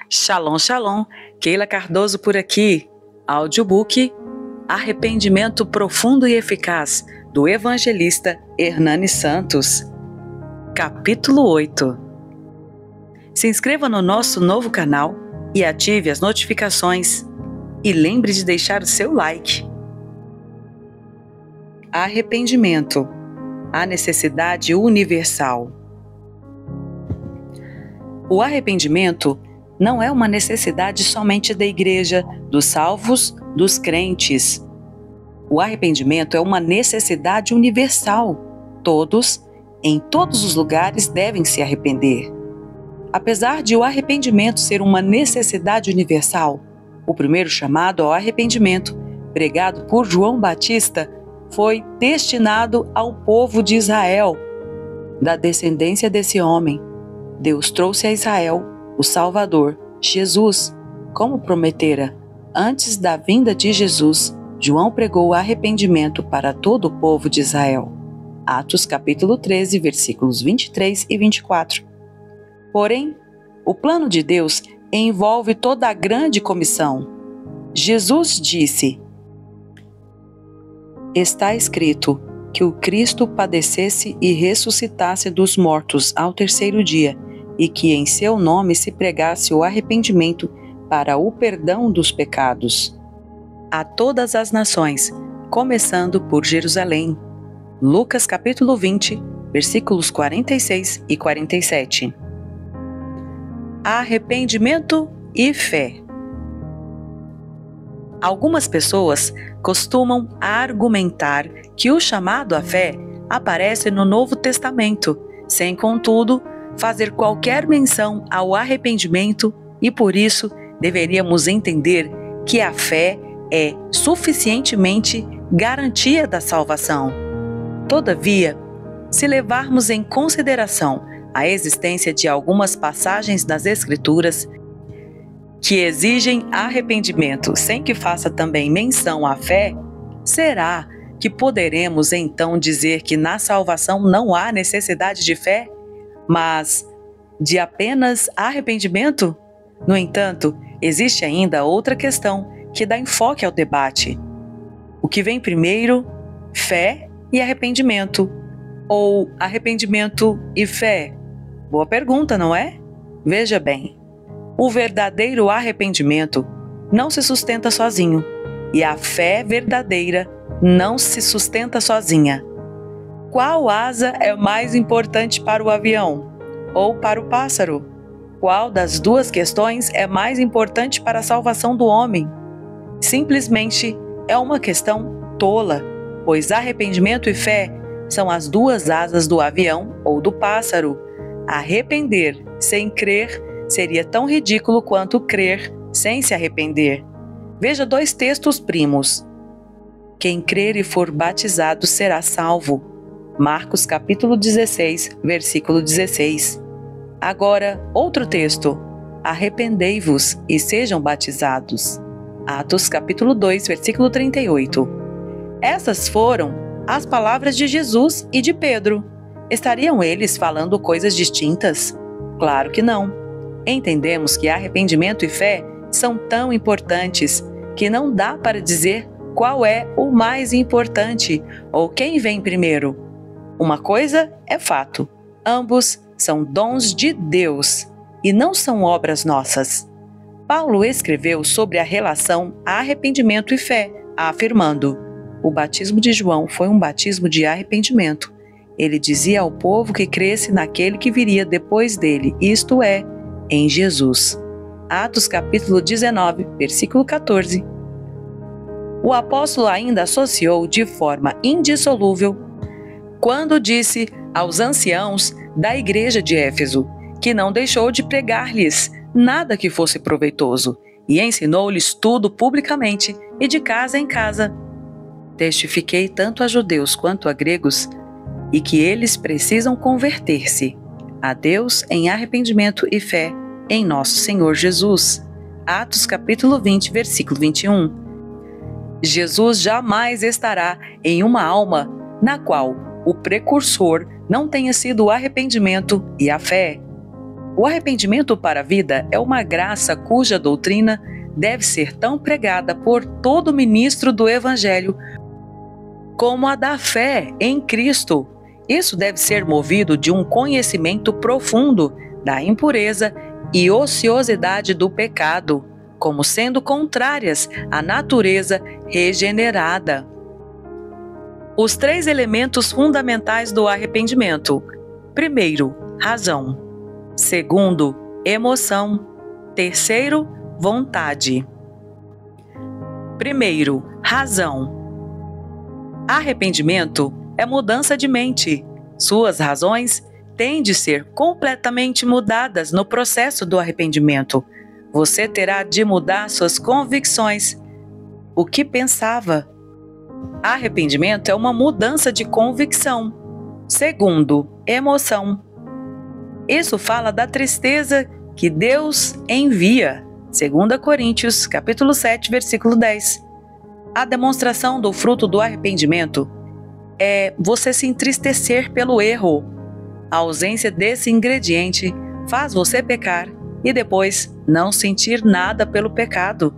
Shalom, shalom. Keila Cardoso por aqui. Audiobook Arrependimento Profundo e Eficaz, do evangelista Hernani Santos. Capítulo 8. Se inscreva no nosso novo canal e ative as notificações. E lembre de deixar o seu like. Arrependimento, a necessidade universal. O arrependimento não é uma necessidade somente da igreja, dos salvos, dos crentes. O arrependimento é uma necessidade universal. Todos, em todos os lugares, devem se arrepender. Apesar de o arrependimento ser uma necessidade universal, o primeiro chamado ao arrependimento, pregado por João Batista, foi destinado ao povo de Israel. Da descendência desse homem, Deus trouxe a Israel o Salvador, Jesus, como prometera. Antes da vinda de Jesus, João pregou o arrependimento para todo o povo de Israel. Atos capítulo 13, versículos 23 e 24. Porém, o plano de Deus envolve toda a grande comissão. Jesus disse: "Está escrito que o Cristo padecesse e ressuscitasse dos mortos ao terceiro dia, e que em seu nome se pregasse o arrependimento para o perdão dos pecados a todas as nações, começando por Jerusalém." Lucas capítulo 20, versículos 46 e 47. Arrependimento e fé. Algumas pessoas costumam argumentar que o chamado à fé aparece no Novo Testamento, sem, contudo, fazer qualquer menção ao arrependimento, e por isso deveríamos entender que a fé é suficientemente garantia da salvação. Todavia, se levarmos em consideração a existência de algumas passagens das Escrituras que exigem arrependimento sem que faça também menção à fé, será que poderemos então dizer que na salvação não há necessidade de fé, mas de apenas arrependimento? No entanto, existe ainda outra questão que dá enfoque ao debate. O que vem primeiro, fé e arrependimento? Ou arrependimento e fé? Boa pergunta, não é? Veja bem, o verdadeiro arrependimento não se sustenta sozinho, e a fé verdadeira não se sustenta sozinha. Qual asa é mais importante para o avião ou para o pássaro? Qual das duas questões é mais importante para a salvação do homem? Simplesmente é uma questão tola, pois arrependimento e fé são as duas asas do avião ou do pássaro. Arrepender sem crer seria tão ridículo quanto crer sem se arrepender. Veja dois textos primos. Quem crer e for batizado será salvo. Marcos capítulo 16, versículo 16. Agora, outro texto. Arrependei-vos e sejam batizados. Atos capítulo 2, versículo 38. Essas foram as palavras de Jesus e de Pedro. Estariam eles falando coisas distintas? Claro que não. Entendemos que arrependimento e fé são tão importantes que não dá para dizer qual é o mais importante ou quem vem primeiro. Uma coisa é fato: ambos são dons de Deus e não são obras nossas. Paulo escreveu sobre a relação arrependimento e fé, afirmando: o batismo de João foi um batismo de arrependimento. Ele dizia ao povo que cresce naquele que viria depois dele, isto é, em Jesus. Atos capítulo 19, versículo 14. O apóstolo ainda associou de forma indissolúvel quando disse aos anciãos da igreja de Éfeso que não deixou de pregar-lhes nada que fosse proveitoso, e ensinou-lhes tudo publicamente e de casa em casa. Testifiquei tanto a judeus quanto a gregos, e que eles precisam converter-se a Deus em arrependimento e fé em nosso Senhor Jesus. Atos capítulo 20, versículo 21. Jesus jamais estará em uma alma na qual o precursor não tenha sido o arrependimento e a fé. O arrependimento para a vida é uma graça cuja doutrina deve ser tão pregada por todo ministro do Evangelho como a da fé em Cristo. Isso deve ser movido de um conhecimento profundo da impureza e ociosidade do pecado, como sendo contrárias à natureza regenerada. Os 3 elementos fundamentais do arrependimento: primeiro, razão; segundo, emoção; terceiro, vontade. Primeiro, razão. Arrependimento é mudança de mente. Suas razões têm de ser completamente mudadas no processo do arrependimento. Você terá de mudar suas convicções, o que pensava. Arrependimento é uma mudança de convicção. Segundo, emoção. Isso fala da tristeza que Deus envia. 2 Coríntios, capítulo 7, versículo 10. A demonstração do fruto do arrependimento é você se entristecer pelo erro. A ausência desse ingrediente faz você pecar e depois não sentir nada pelo pecado.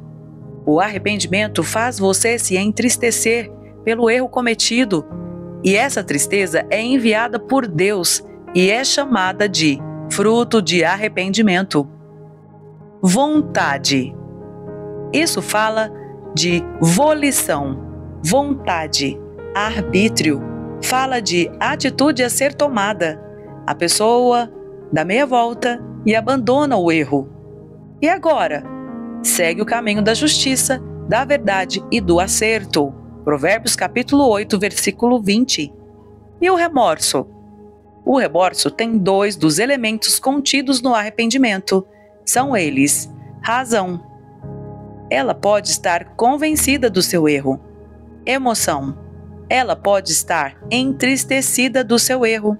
O arrependimento faz você se entristecer pelo erro cometido, e essa tristeza é enviada por Deus e é chamada de fruto de arrependimento. Vontade. Isso fala de volição, vontade, arbítrio. Fala de atitude a ser tomada. A pessoa dá meia volta e abandona o erro. E agora? Segue o caminho da justiça, da verdade e do acerto. Provérbios capítulo 8, versículo 20. E o remorso? O remorso tem 2 dos elementos contidos no arrependimento. São eles: razão. Ela pode estar convencida do seu erro. Emoção. Ela pode estar entristecida do seu erro.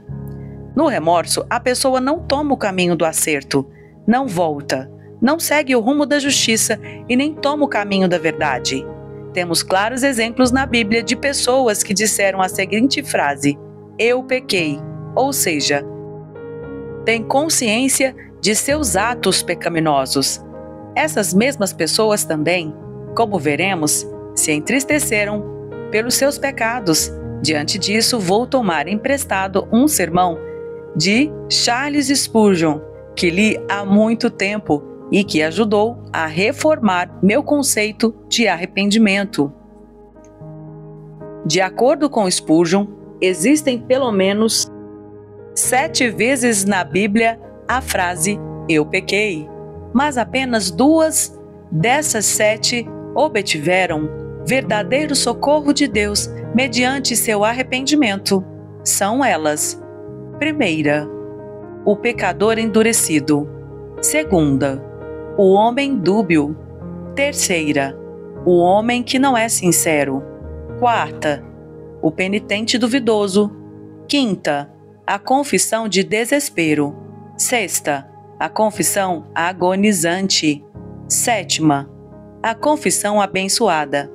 No remorso, a pessoa não toma o caminho do acerto, não volta, não segue o rumo da justiça e nem toma o caminho da verdade. Temos claros exemplos na Bíblia de pessoas que disseram a seguinte frase: eu pequei, ou seja, tem consciência de seus atos pecaminosos. Essas mesmas pessoas também, como veremos, se entristeceram pelos seus pecados. Diante disso, vou tomar emprestado um sermão de Charles Spurgeon, que li há muito tempo e que ajudou a reformar meu conceito de arrependimento. De acordo com Spurgeon, existem pelo menos 7 vezes na Bíblia a frase "eu pequei", mas apenas 2 dessas 7 obtiveram verdadeiro socorro de Deus mediante seu arrependimento. São elas: primeira, o pecador endurecido; segunda, o homem dúbio; terceira, o homem que não é sincero; quarta, o penitente duvidoso; quinta, a confissão de desespero; sexta, a confissão agonizante; sétima, a confissão abençoada.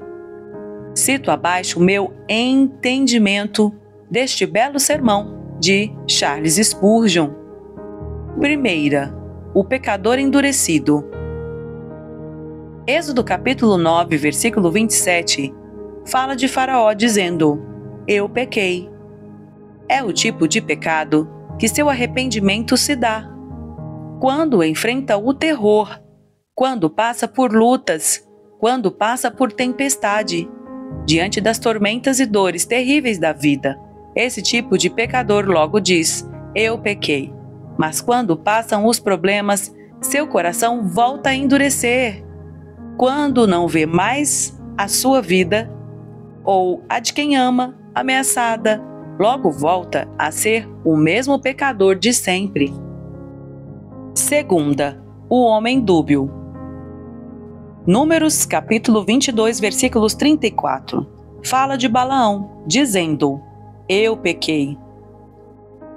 Cito abaixo o meu entendimento deste belo sermão de Charles Spurgeon. Primeira, o pecador endurecido. Êxodo capítulo 9, versículo 27, fala de Faraó dizendo: eu pequei. É o tipo de pecado que seu arrependimento se dá quando enfrenta o terror, quando passa por lutas, quando passa por tempestade, diante das tormentas e dores terríveis da vida. Esse tipo de pecador logo diz: eu pequei. Mas quando passam os problemas, seu coração volta a endurecer. Quando não vê mais a sua vida, ou a de quem ama, ameaçada, logo volta a ser o mesmo pecador de sempre. Segunda, o homem dúbio. Números capítulo 22, versículos 34. Fala de Balaão, dizendo: eu pequei.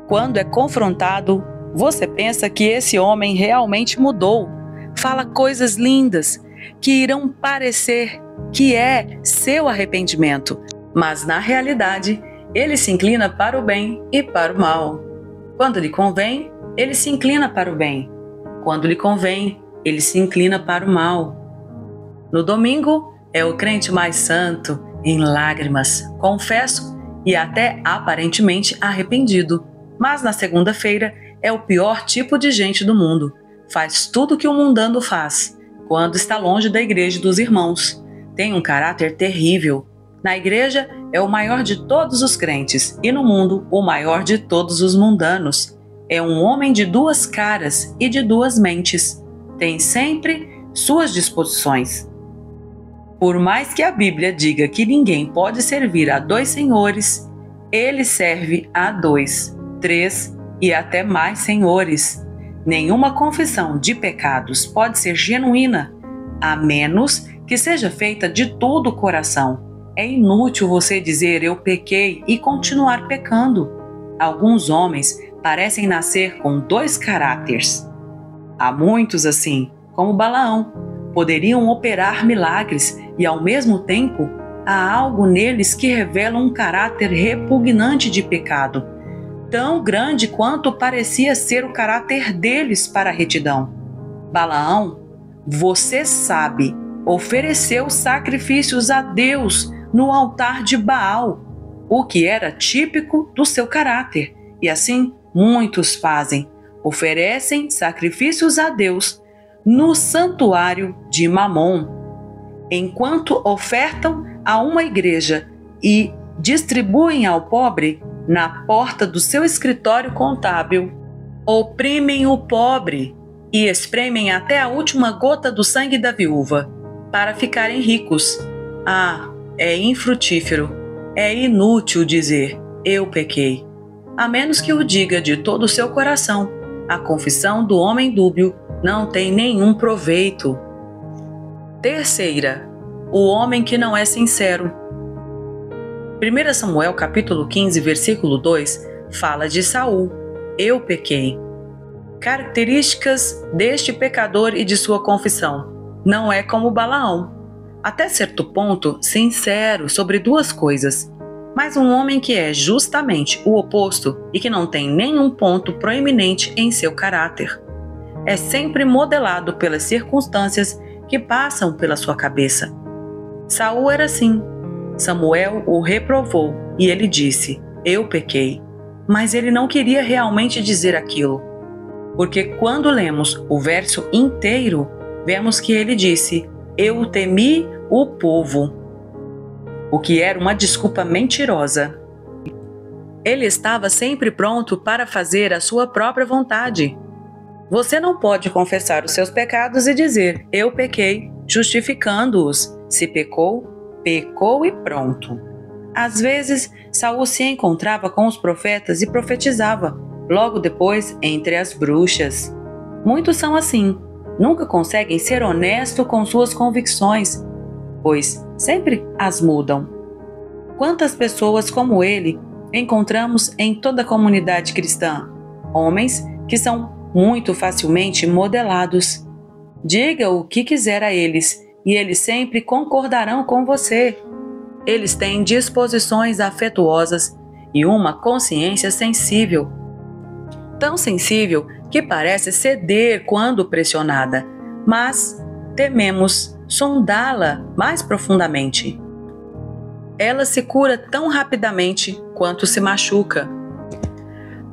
Quando é confrontado, você pensa que esse homem realmente mudou. Fala coisas lindas que irão parecer que é seu arrependimento, mas na realidade ele se inclina para o bem e para o mal. Quando lhe convém, ele se inclina para o bem. Quando lhe convém, ele se inclina para o mal. No domingo, é o crente mais santo, em lágrimas, confesso e até aparentemente arrependido. Mas na segunda-feira, é o pior tipo de gente do mundo. Faz tudo o que o mundano faz, quando está longe da igreja e dos irmãos. Tem um caráter terrível. Na igreja, é o maior de todos os crentes e no mundo, o maior de todos os mundanos. É um homem de duas caras e de duas mentes. Tem sempre suas disposições. Por mais que a Bíblia diga que ninguém pode servir a dois senhores, ele serve a dois, três e até mais senhores. Nenhuma confissão de pecados pode ser genuína, a menos que seja feita de todo o coração. É inútil você dizer eu pequei e continuar pecando. Alguns homens parecem nascer com dois caráteres. Há muitos assim, como Balaão, poderiam operar milagres e ao mesmo tempo há algo neles que revela um caráter repugnante de pecado, tão grande quanto parecia ser o caráter deles para a retidão. Balaão, você sabe, ofereceu sacrifícios a Deus no altar de Baal, o que era típico do seu caráter, e assim muitos fazem, oferecem sacrifícios a Deus no santuário de Mamon, enquanto ofertam a uma igreja e distribuem ao pobre na porta do seu escritório contábil, oprimem o pobre e espremem até a última gota do sangue da viúva para ficarem ricos. Ah, é infrutífero, é inútil dizer eu pequei, a menos que o diga de todo o seu coração. A confissão do homem dúbio não tem nenhum proveito. Terceira, o homem que não é sincero. 1 Samuel capítulo 15, versículo 2, fala de Saul. Eu pequei. Características deste pecador e de sua confissão. Não é como Balaão. Até certo ponto, sincero sobre duas coisas. Mas um homem que é justamente o oposto e que não tem nenhum ponto proeminente em seu caráter. É sempre modelado pelas circunstâncias que passam pela sua cabeça. Saul era assim. Samuel o reprovou e ele disse, eu pequei. Mas ele não queria realmente dizer aquilo. Porque quando lemos o verso inteiro, vemos que ele disse, eu temi o povo. O que era uma desculpa mentirosa. Ele estava sempre pronto para fazer a sua própria vontade. Você não pode confessar os seus pecados e dizer, eu pequei, justificando-os. Se pecou, pecou e pronto. Às vezes, Saul se encontrava com os profetas e profetizava, logo depois entre as bruxas. Muitos são assim, nunca conseguem ser honestos com suas convicções, pois sempre as mudam. Quantas pessoas como ele encontramos em toda a comunidade cristã? Homens que são muito facilmente modelados. Diga o que quiser a eles e eles sempre concordarão com você. Eles têm disposições afetuosas e uma consciência sensível. Tão sensível que parece ceder quando pressionada, mas tememos sondá-la mais profundamente. Ela se cura tão rapidamente quanto se machuca.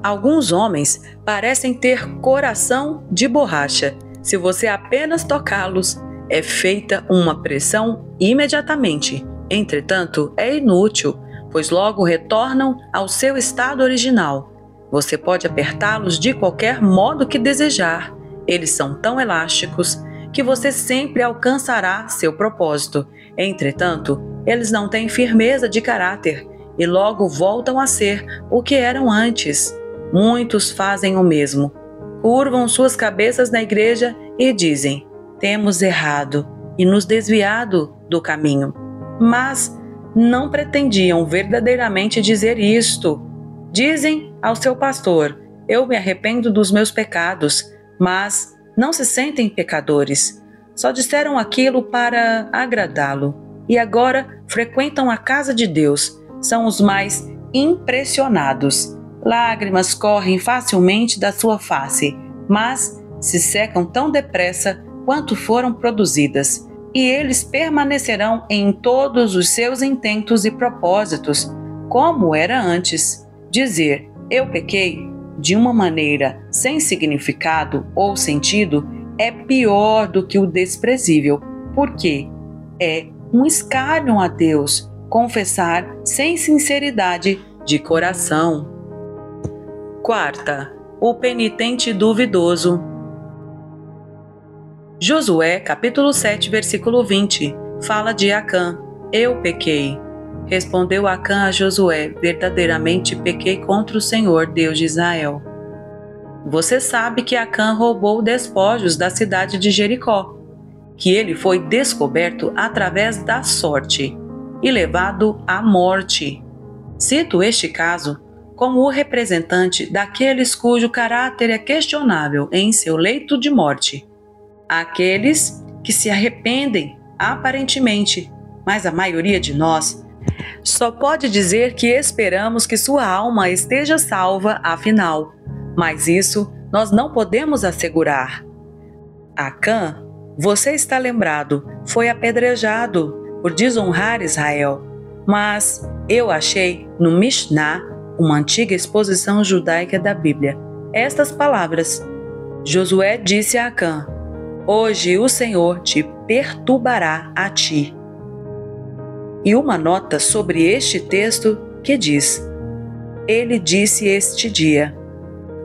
Alguns homens parecem ter coração de borracha. Se você apenas tocá-los, é feita uma pressão imediatamente. Entretanto, é inútil, pois logo retornam ao seu estado original. Você pode apertá-los de qualquer modo que desejar. Eles são tão elásticos que você sempre alcançará seu propósito. Entretanto, eles não têm firmeza de caráter e logo voltam a ser o que eram antes. Muitos fazem o mesmo. Curvam suas cabeças na igreja e dizem, temos errado e nos desviado do caminho. Mas não pretendiam verdadeiramente dizer isto. Dizem ao seu pastor, eu me arrependo dos meus pecados, mas não se sentem pecadores. Só disseram aquilo para agradá-lo. E agora frequentam a casa de Deus. São os mais impressionados. Lágrimas correm facilmente da sua face, mas se secam tão depressa quanto foram produzidas, e eles permanecerão em todos os seus intentos e propósitos, como era antes. Dizer "eu pequei" de uma maneira sem significado ou sentido é pior do que o desprezível, porque é um escárnio a Deus confessar sem sinceridade de coração. Quarta, o penitente duvidoso. Josué, capítulo 7, versículo 20, fala de Acã. Eu pequei. Respondeu Acã a Josué: verdadeiramente pequei contra o Senhor, Deus de Israel. Você sabe que Acã roubou despojos da cidade de Jericó, que ele foi descoberto através da sorte e levado à morte. Cito este caso como o representante daqueles cujo caráter é questionável em seu leito de morte. Aqueles que se arrependem aparentemente, mas a maioria de nós só pode dizer que esperamos que sua alma esteja salva afinal, mas isso nós não podemos assegurar. Acã, você está lembrado, foi apedrejado por desonrar Israel, mas eu achei no Mishnah, uma antiga exposição judaica da Bíblia, estas palavras: Josué disse a Acã: hoje o Senhor te perturbará a ti. E uma nota sobre este texto que diz: ele disse este dia,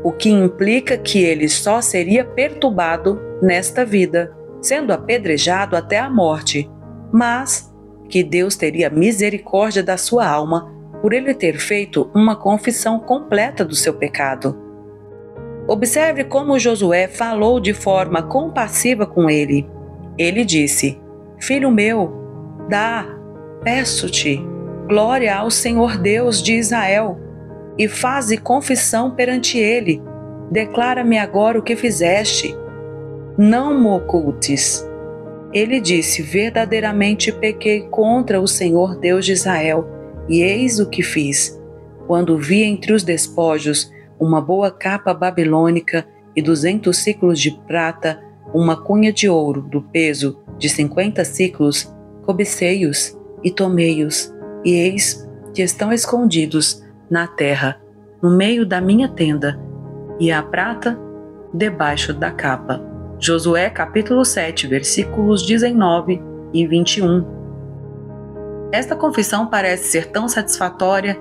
o que implica que ele só seria perturbado nesta vida, sendo apedrejado até a morte, mas que Deus teria misericórdia da sua alma por ele ter feito uma confissão completa do seu pecado. Observe como Josué falou de forma compassiva com ele. Ele disse: filho meu, peço-te, glória ao Senhor Deus de Israel, e faze confissão perante ele. Declara-me agora o que fizeste. Não me ocultes. Ele disse: verdadeiramente pequei contra o Senhor Deus de Israel, e eis o que fiz. Quando vi entre os despojos uma boa capa babilônica e 200 siclos de prata, uma cunha de ouro do peso de 50 siclos, cobicei-os e tomei-os, e eis que estão escondidos na terra, no meio da minha tenda, e a prata debaixo da capa. Josué capítulo 7, versículos 19 e 21. Esta confissão parece ser tão satisfatória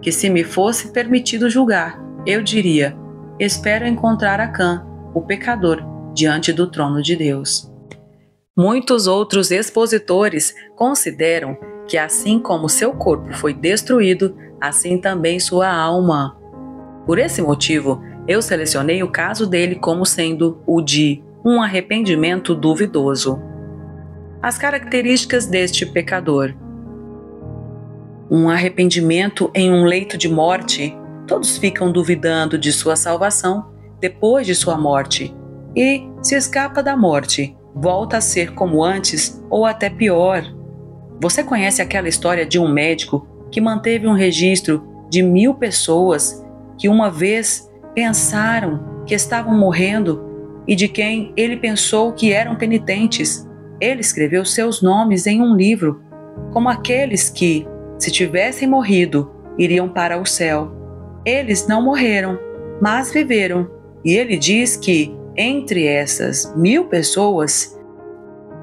que, se me fosse permitido julgar, eu diria: espero encontrar Acã, o pecador, diante do trono de Deus. Muitos outros expositores consideram que, assim como seu corpo foi destruído, assim também sua alma. Por esse motivo, eu selecionei o caso dele como sendo o de um arrependimento duvidoso. As características deste pecador: um arrependimento em um leito de morte. Todos ficam duvidando de sua salvação depois de sua morte, e se escapa da morte, volta a ser como antes ou até pior. Você conhece aquela história de um médico que manteve um registro de 1000 pessoas que uma vez pensaram que estavam morrendo e de quem ele pensou que eram penitentes? Ele escreveu seus nomes em um livro, como aqueles que, se tivessem morrido, iriam para o céu. Eles não morreram, mas viveram. E ele diz que, entre essas 1000 pessoas,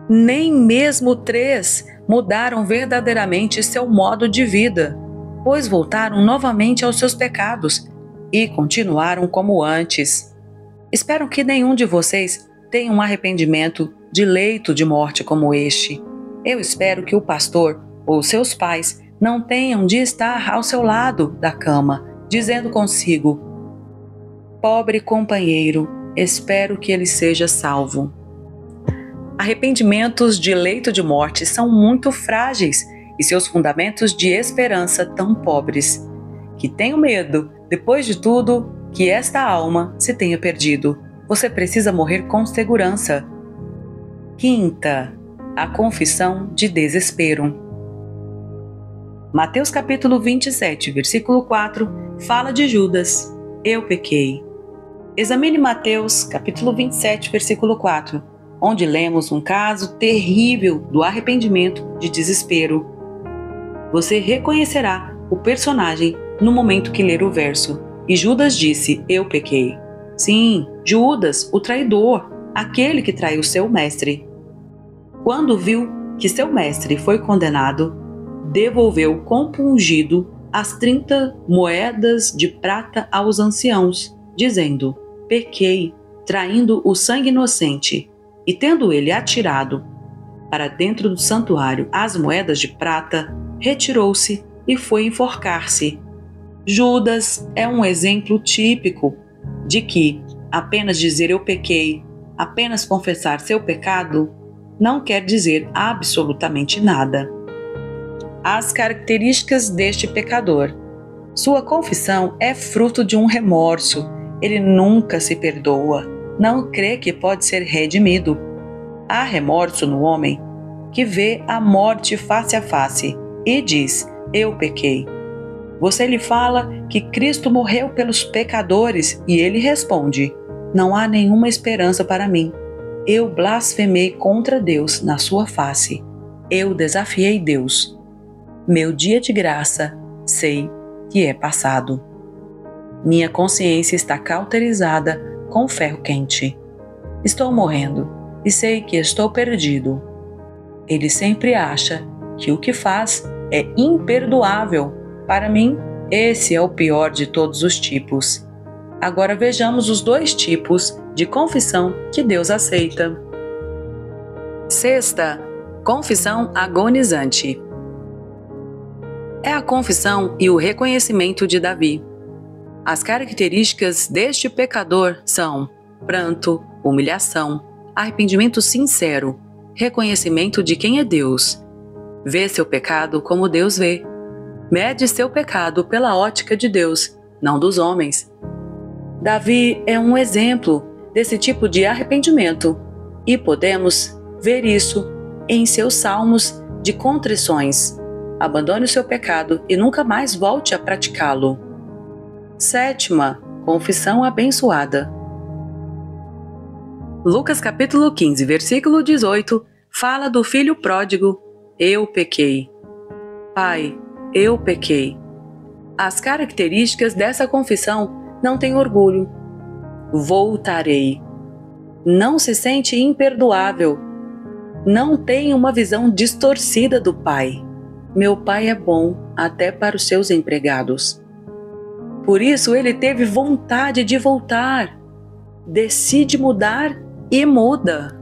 nem mesmo 3 mudaram verdadeiramente seu modo de vida, pois voltaram novamente aos seus pecados e continuaram como antes. Espero que nenhum de vocês tenha um arrependimento de leito de morte como este. Eu espero que o pastor ou seus pais não tenham de estar ao seu lado da cama, dizendo consigo: pobre companheiro, espero que ele seja salvo. Arrependimentos de leito de morte são muito frágeis e seus fundamentos de esperança tão pobres. Que tenho medo, depois de tudo, que esta alma se tenha perdido. Você precisa morrer com segurança. Quinta, a confissão de desespero. Mateus capítulo 27, versículo 4, fala de Judas: eu pequei. Examine Mateus, capítulo 27, versículo 4, onde lemos um caso terrível do arrependimento de desespero. Você reconhecerá o personagem no momento que ler o verso. E Judas disse: eu pequei. Sim, Judas, o traidor, aquele que traiu seu mestre. Quando viu que seu mestre foi condenado, devolveu compungido as 30 moedas de prata aos anciãos, dizendo: pequei, traindo o sangue inocente. E tendo ele atirado para dentro do santuário as moedas de prata, retirou-se e foi enforcar-se. Judas é um exemplo típico de que apenas dizer eu pequei, apenas confessar seu pecado, não quer dizer absolutamente nada. As características deste pecador. Sua confissão é fruto de um remorso. Ele nunca se perdoa, não crê que pode ser redimido. Há remorso no homem que vê a morte face a face e diz: eu pequei. Você lhe fala que Cristo morreu pelos pecadores e ele responde: não há nenhuma esperança para mim. Eu blasfemei contra Deus na sua face. Eu desafiei Deus. Meu dia de graça sei que é passado. Minha consciência está cauterizada com ferro quente. Estou morrendo e sei que estou perdido. Ele sempre acha que o que faz é imperdoável. Para mim, esse é o pior de todos os tipos. Agora vejamos os 2 tipos de confissão que Deus aceita. Sexta, confissão agonizante. É a confissão e o reconhecimento de Davi. As características deste pecador são pranto, humilhação, arrependimento sincero, reconhecimento de quem é Deus. Vê seu pecado como Deus vê. Mede seu pecado pela ótica de Deus, não dos homens. Davi é um exemplo desse tipo de arrependimento e podemos ver isso em seus salmos de contrições. Abandone o seu pecado e nunca mais volte a praticá-lo. Sétima, confissão abençoada. Lucas capítulo 15, versículo 18, fala do filho pródigo: eu pequei. Pai, eu pequei. As características dessa confissão não têm orgulho. Voltarei. Não se sente imperdoável. Não tem uma visão distorcida do pai. Meu pai é bom até para os seus empregados. Por isso ele teve vontade de voltar. Decide mudar e muda.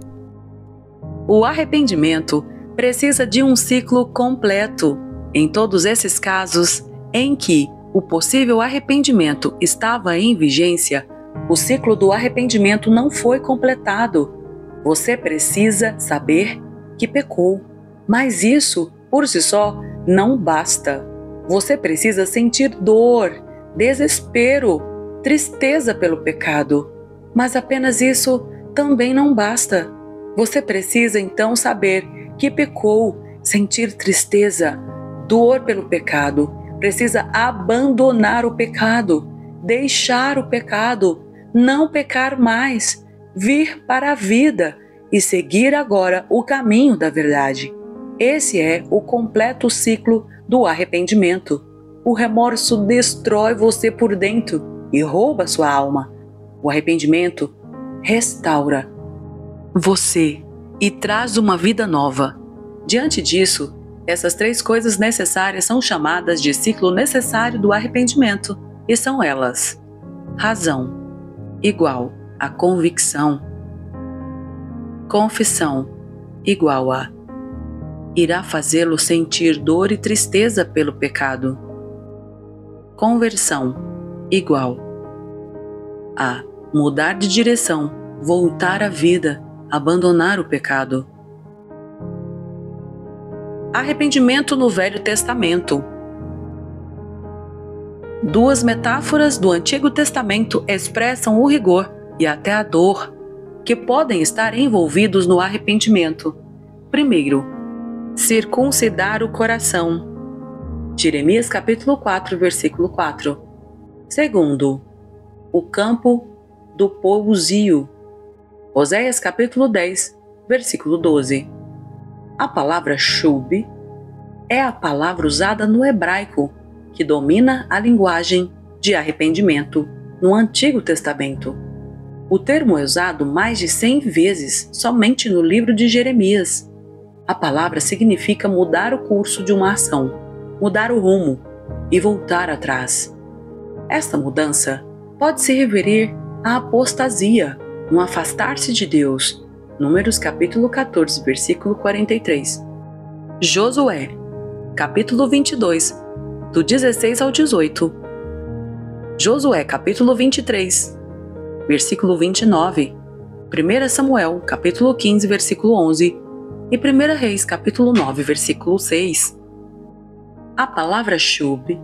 O arrependimento precisa de um ciclo completo. Em todos esses casos em que o possível arrependimento estava em vigência, o ciclo do arrependimento não foi completado. Você precisa saber que pecou, mas isso, por si só, não basta. Você precisa sentir dor, desespero, tristeza pelo pecado, mas apenas isso também não basta. Você precisa então saber que pecou, sentir tristeza, dor pelo pecado, precisa abandonar o pecado, deixar o pecado, não pecar mais, vir para a vida e seguir agora o caminho da verdade. Esse é o completo ciclo do arrependimento. O remorso destrói você por dentro e rouba sua alma. O arrependimento restaura você e traz uma vida nova. Diante disso, essas 3 coisas necessárias são chamadas de ciclo necessário do arrependimento, e são elas: razão, igual a convicção. Confissão, igual a irá fazê-lo sentir dor e tristeza pelo pecado. Conversão, igual a mudar de direção, voltar à vida, abandonar o pecado. Arrependimento no Velho Testamento. 2 metáforas do Antigo Testamento expressam o rigor e até a dor que podem estar envolvidos no arrependimento. Primeiro, circuncidar o coração. Jeremias capítulo 4, versículo 4. Segundo, o campo do povo zio. Oséias capítulo 10, versículo 12. A palavra shub é a palavra usada no hebraico que domina a linguagem de arrependimento no Antigo Testamento. O termo é usado mais de 100 vezes somente no livro de Jeremias. A palavra significa mudar o curso de uma ação, mudar o rumo e voltar atrás. Esta mudança pode se referir à apostasia, um afastar-se de Deus. Números capítulo 14, versículo 43. Josué, capítulo 22, do 16 ao 18. Josué, capítulo 23, versículo 29. 1 Samuel, capítulo 15, versículo 11. E 1 Reis, capítulo 9, versículo 6. A palavra shub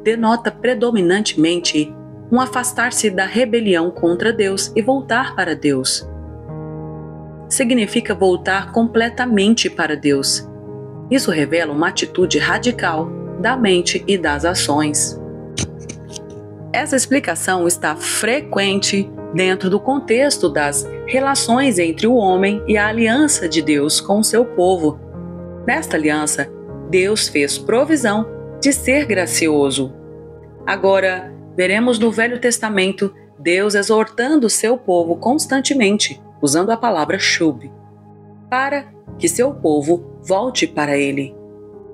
denota predominantemente um afastar-se da rebelião contra Deus e voltar para Deus. Significa voltar completamente para Deus. Isso revela uma atitude radical da mente e das ações. Essa explicação está frequente dentro do contexto das relações entre o homem e a aliança de Deus com seu povo. Nesta aliança, Deus fez provisão de ser gracioso. Agora, veremos no Velho Testamento Deus exortando seu povo constantemente, usando a palavra shub, para que seu povo volte para ele,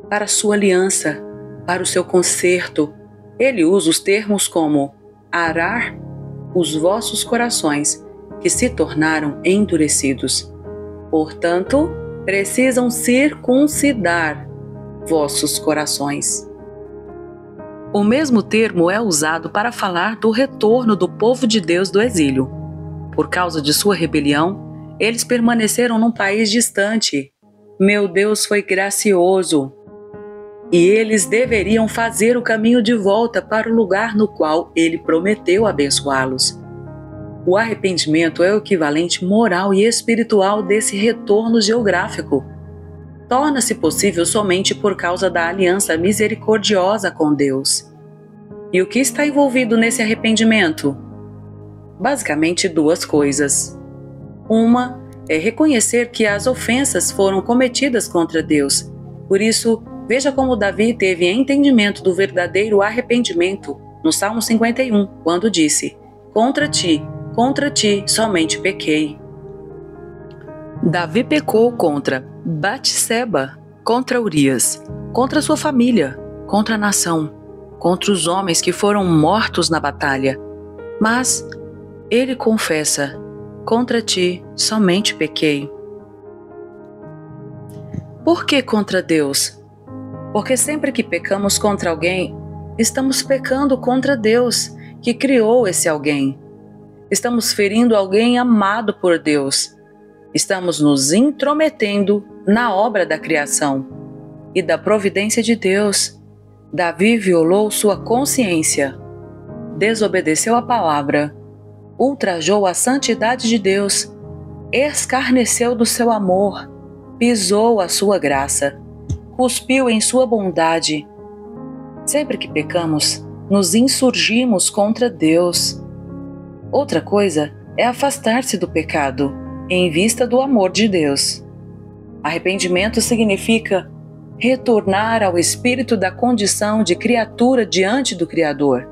para sua aliança, para o seu conserto. Ele usa os termos como arar os vossos corações, que se tornaram endurecidos. Portanto, precisam circuncidar vossos corações. O mesmo termo é usado para falar do retorno do povo de Deus do exílio. Por causa de sua rebelião, eles permaneceram num país distante. Meu Deus foi gracioso. E eles deveriam fazer o caminho de volta para o lugar no qual ele prometeu abençoá-los. O arrependimento é o equivalente moral e espiritual desse retorno geográfico. Torna-se possível somente por causa da aliança misericordiosa com Deus. E o que está envolvido nesse arrependimento? Basicamente duas coisas. Uma é reconhecer que as ofensas foram cometidas contra Deus. Por isso, veja como Davi teve entendimento do verdadeiro arrependimento no Salmo 51, quando disse: contra ti somente pequei. Davi pecou contra Batseba, contra Urias, contra sua família, contra a nação, contra os homens que foram mortos na batalha. Mas ele confessa: contra ti somente pequei. Por que contra Deus? Porque sempre que pecamos contra alguém, estamos pecando contra Deus, que criou esse alguém. Estamos ferindo alguém amado por Deus. Estamos nos intrometendo na obra da criação e da providência de Deus. Davi violou sua consciência, desobedeceu a palavra, ultrajou a santidade de Deus, escarneceu do seu amor, pisou a sua graça, cuspiu em sua bondade. Sempre que pecamos, nos insurgimos contra Deus. Outra coisa é afastar-se do pecado em vista do amor de Deus. Arrependimento significa retornar ao espírito da condição de criatura diante do Criador,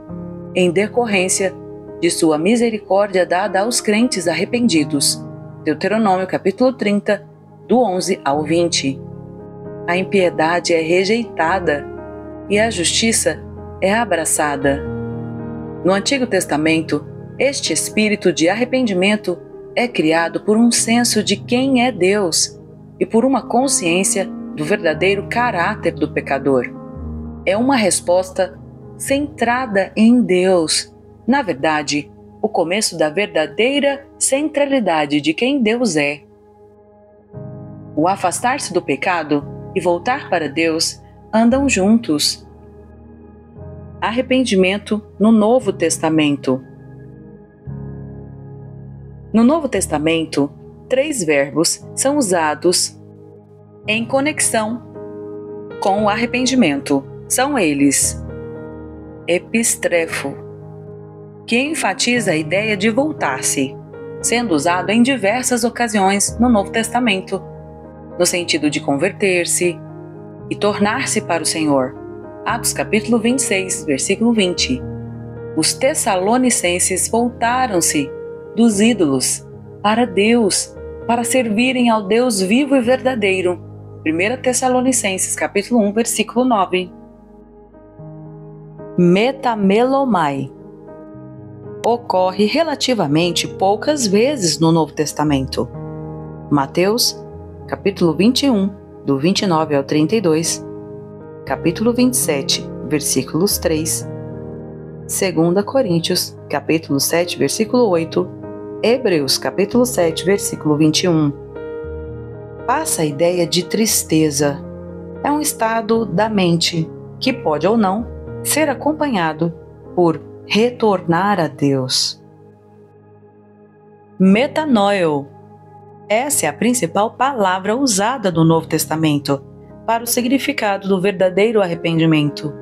em decorrência de sua misericórdia dada aos crentes arrependidos. Deuteronômio capítulo 30, do 11 ao 20. A impiedade é rejeitada e a justiça é abraçada. No Antigo Testamento, este espírito de arrependimento é criado por um senso de quem é Deus e por uma consciência do verdadeiro caráter do pecador. É uma resposta centrada em Deus. Na verdade, o começo da verdadeira centralidade de quem Deus é. O afastar-se do pecado e voltar para Deus andam juntos. Arrependimento no Novo Testamento. No Novo Testamento, 3 verbos são usados em conexão com o arrependimento. São eles: epistrefo, que enfatiza a ideia de voltar-se, sendo usado em diversas ocasiões no Novo Testamento, no sentido de converter-se e tornar-se para o Senhor. Atos capítulo 26, versículo 20. Os tessalonicenses voltaram-se dos ídolos para Deus, para servirem ao Deus vivo e verdadeiro. 1 Tessalonicenses capítulo 1, versículo 9. Metamelomai ocorre relativamente poucas vezes no Novo Testamento. Mateus, capítulo 21, do 29 ao 32, capítulo 27, versículos 3, 2 Coríntios, capítulo 7, versículo 8, Hebreus, capítulo 7, versículo 21. Passa a ideia de tristeza. É um estado da mente que pode ou não ser acompanhado por retornar a Deus. Metanoio. Essa é a principal palavra usada no Novo Testamento para o significado do verdadeiro arrependimento.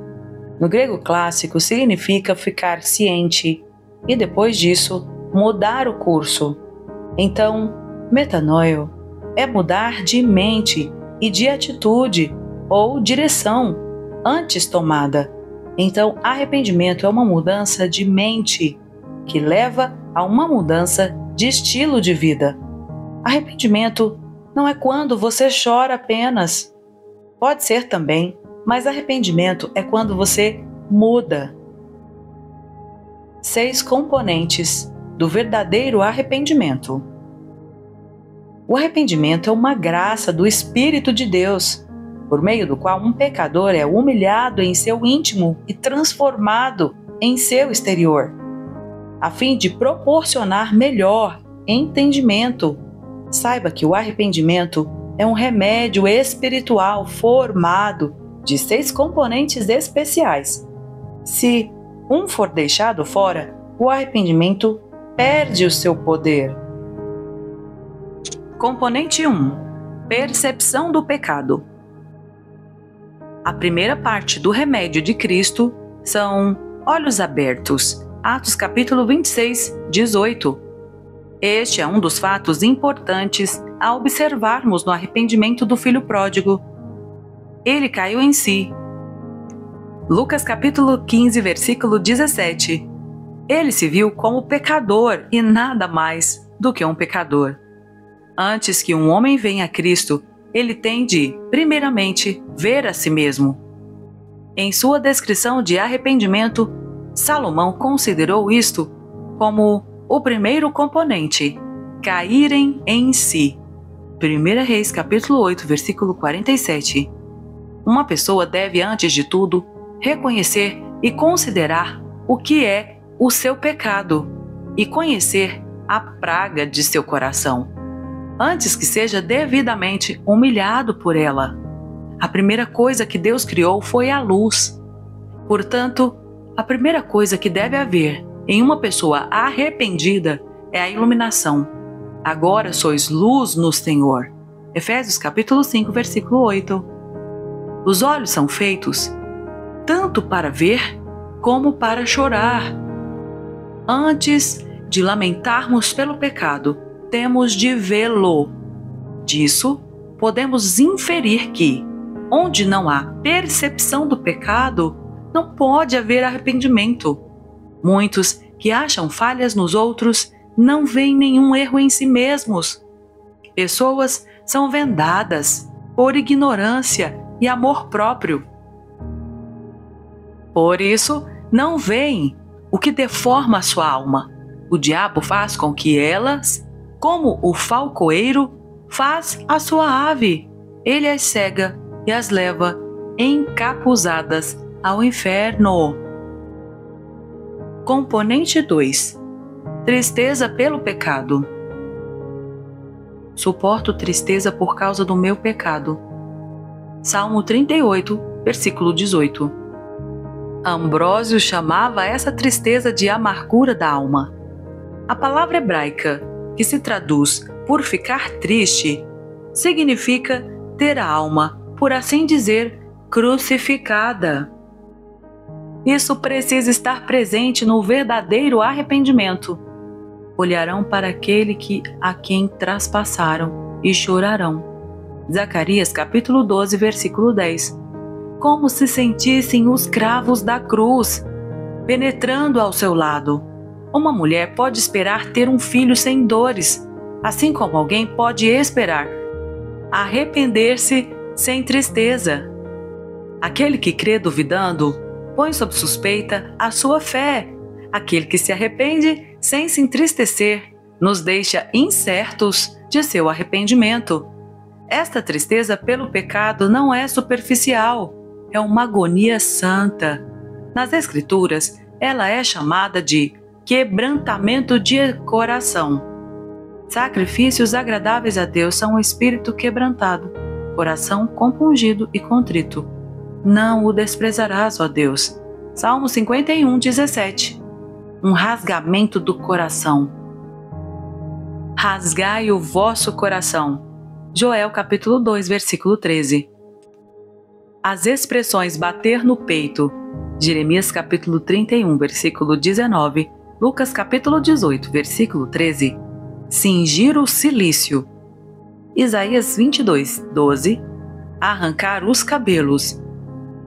No grego clássico, significa ficar ciente e, depois disso, mudar o curso. Então, metanoio é mudar de mente e de atitude ou direção antes tomada. Então, arrependimento é uma mudança de mente que leva a uma mudança de estilo de vida. Arrependimento não é quando você chora apenas. Pode ser também, mas arrependimento é quando você muda. 6 componentes do verdadeiro arrependimento. O arrependimento é uma graça do Espírito de Deus, por meio do qual um pecador é humilhado em seu íntimo e transformado em seu exterior, a fim de proporcionar melhor entendimento. Saiba que o arrependimento é um remédio espiritual formado de 6 componentes especiais. Se um for deixado fora, o arrependimento perde o seu poder. Componente 1. Percepção do pecado. A primeira parte do remédio de Cristo são olhos abertos. Atos capítulo 26, 18. Este é um dos fatos importantes a observarmos no arrependimento do filho pródigo. Ele caiu em si. Lucas capítulo 15, versículo 17. Ele se viu como pecador e nada mais do que um pecador. Antes que um homem venha a Cristo, ele tem de, primeiramente, ver a si mesmo. Em sua descrição de arrependimento, Salomão considerou isto como o primeiro componente, caírem em si. 1 Reis capítulo 8, versículo 47. Uma pessoa deve, antes de tudo, reconhecer e considerar o que é o seu pecado e conhecer a praga de seu coração, antes que seja devidamente humilhado por ela. A primeira coisa que Deus criou foi a luz. Portanto, a primeira coisa que deve haver em uma pessoa arrependida é a iluminação. Agora sois luz no Senhor. Efésios capítulo 5, versículo 8. Os olhos são feitos tanto para ver como para chorar. Antes de lamentarmos pelo pecado, temos de vê-lo. Disso, podemos inferir que, onde não há percepção do pecado, não pode haver arrependimento. Muitos que acham falhas nos outros não veem nenhum erro em si mesmos. Pessoas são vendadas por ignorância e amor próprio. Por isso, não veem o que deforma a sua alma. O diabo faz com que elas, como o falcoeiro faz a sua ave, ele as cega e as leva encapuzadas ao inferno. Componente 2. Tristeza pelo pecado. Suporto tristeza por causa do meu pecado. Salmo 38, versículo 18. Ambrósio chamava essa tristeza de amargura da alma. A palavra hebraica, que se traduz por ficar triste, significa ter a alma, por assim dizer, crucificada. Isso precisa estar presente no verdadeiro arrependimento. Olharão para aquele a quem traspassaram e chorarão. Zacarias capítulo 12, versículo 10. Como se sentissem os cravos da cruz, penetrando ao seu lado. Uma mulher pode esperar ter um filho sem dores, assim como alguém pode esperar arrepender-se sem tristeza. Aquele que crê duvidando, põe sob suspeita a sua fé. Aquele que se arrepende sem se entristecer, nos deixa incertos de seu arrependimento. Esta tristeza pelo pecado não é superficial, é uma agonia santa. Nas Escrituras, ela é chamada de quebrantamento de coração. Sacrifícios agradáveis a Deus são o espírito quebrantado, coração compungido e contrito. Não o desprezarás, ó Deus. Salmo 51, 17. Um rasgamento do coração. Rasgai o vosso coração. Joel capítulo 2, versículo 13. As expressões bater no peito. Jeremias capítulo 31, versículo 19. Lucas capítulo 18, versículo 13. Cingir o cilício. Isaías 22, 12. Arrancar os cabelos.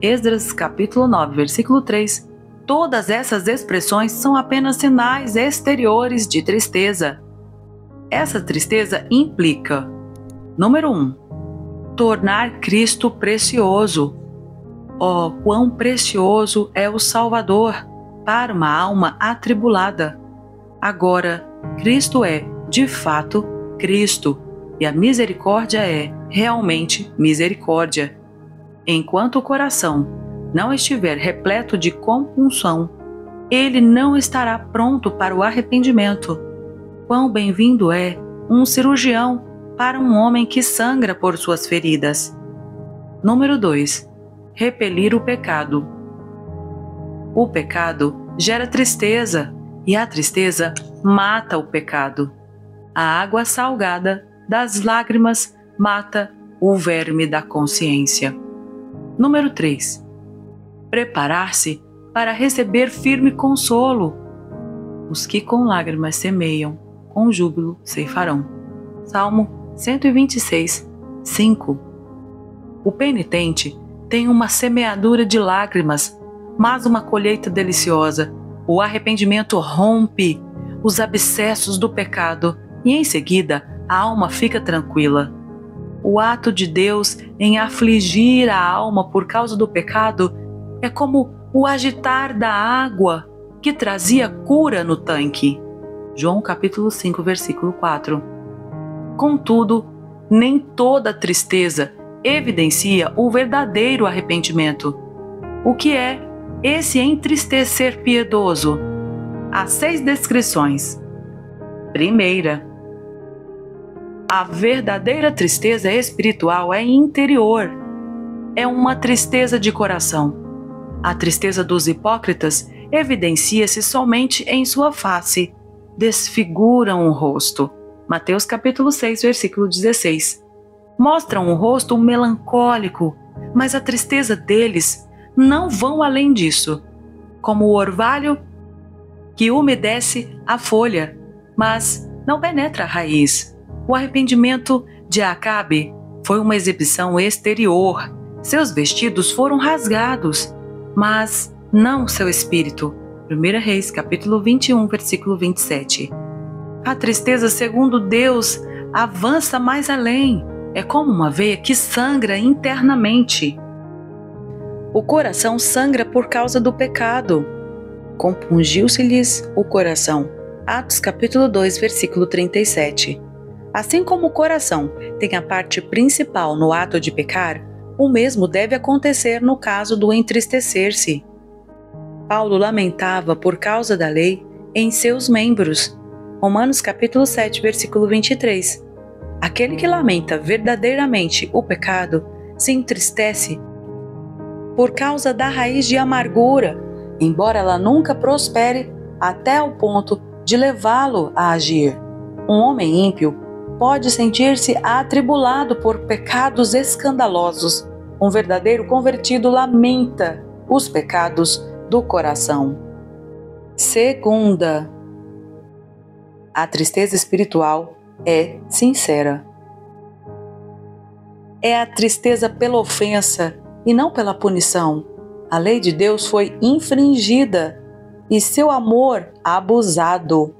Esdras capítulo 9, versículo 3. Todas essas expressões são apenas sinais exteriores de tristeza. Essa tristeza implica: número 1. Tornar Cristo precioso. Oh, quão precioso é o Salvador para uma alma atribulada. Agora, Cristo é, de fato, Cristo, e a misericórdia é, realmente, misericórdia. Enquanto o coração não estiver repleto de compunção, ele não estará pronto para o arrependimento. Quão bem-vindo é um cirurgião para um homem que sangra por suas feridas. Número 2. Repelir o pecado. O pecado gera tristeza, e a tristeza mata o pecado. A água salgada das lágrimas mata o verme da consciência. Número 3. Preparar-se para receber firme consolo. Os que com lágrimas semeiam, com júbilo ceifarão. Salmo 126, 5. O penitente tem uma semeadura de lágrimas, mas uma colheita deliciosa. O arrependimento rompe os abscessos do pecado e em seguida a alma fica tranquila. O ato de Deus em afligir a alma por causa do pecado é como o agitar da água que trazia cura no tanque. João capítulo 5, versículo 4. Contudo, nem toda tristeza evidencia o verdadeiro arrependimento. O que é esse entristecer piedoso? Há 6 descrições. Primeira, a verdadeira tristeza espiritual é interior. É uma tristeza de coração. A tristeza dos hipócritas evidencia-se somente em sua face. Desfiguram o rosto. Mateus capítulo 6, versículo 16. Mostram um rosto melancólico, mas a tristeza deles não vão além disso. Como o orvalho que umedece a folha, mas não penetra a raiz. O arrependimento de Acabe foi uma exibição exterior. Seus vestidos foram rasgados, mas não seu espírito. 1 Reis, capítulo 21, versículo 27. A tristeza, segundo Deus, avança mais além. É como uma veia que sangra internamente. O coração sangra por causa do pecado. Compungiu-se-lhes o coração. Atos capítulo 2, versículo 37. Assim como o coração tem a parte principal no ato de pecar, o mesmo deve acontecer no caso do entristecer-se. Paulo lamentava por causa da lei em seus membros. Romanos capítulo 7, versículo 23. Aquele que lamenta verdadeiramente o pecado se entristece por causa da raiz de amargura, embora ela nunca prospere até o ponto de levá-lo a agir. Um homem ímpio pode sentir-se atribulado por pecados escandalosos. Um verdadeiro convertido lamenta os pecados do coração. Segunda, a tristeza espiritual é sincera. É a tristeza pela ofensa e não pela punição. A lei de Deus foi infringida e seu amor abusado.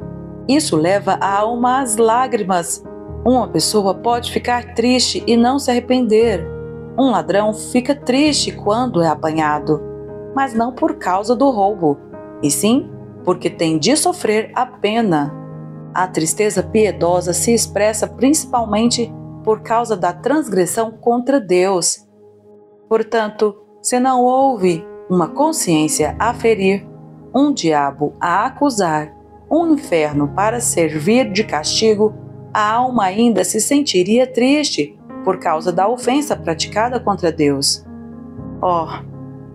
Isso leva a alma às lágrimas. Uma pessoa pode ficar triste e não se arrepender. Um ladrão fica triste quando é apanhado, mas não por causa do roubo, e sim porque tem de sofrer a pena. A tristeza piedosa se expressa principalmente por causa da transgressão contra Deus. Portanto, se não houve uma consciência a ferir, um diabo a acusar, um inferno para servir de castigo, a alma ainda se sentiria triste por causa da ofensa praticada contra Deus. Oh,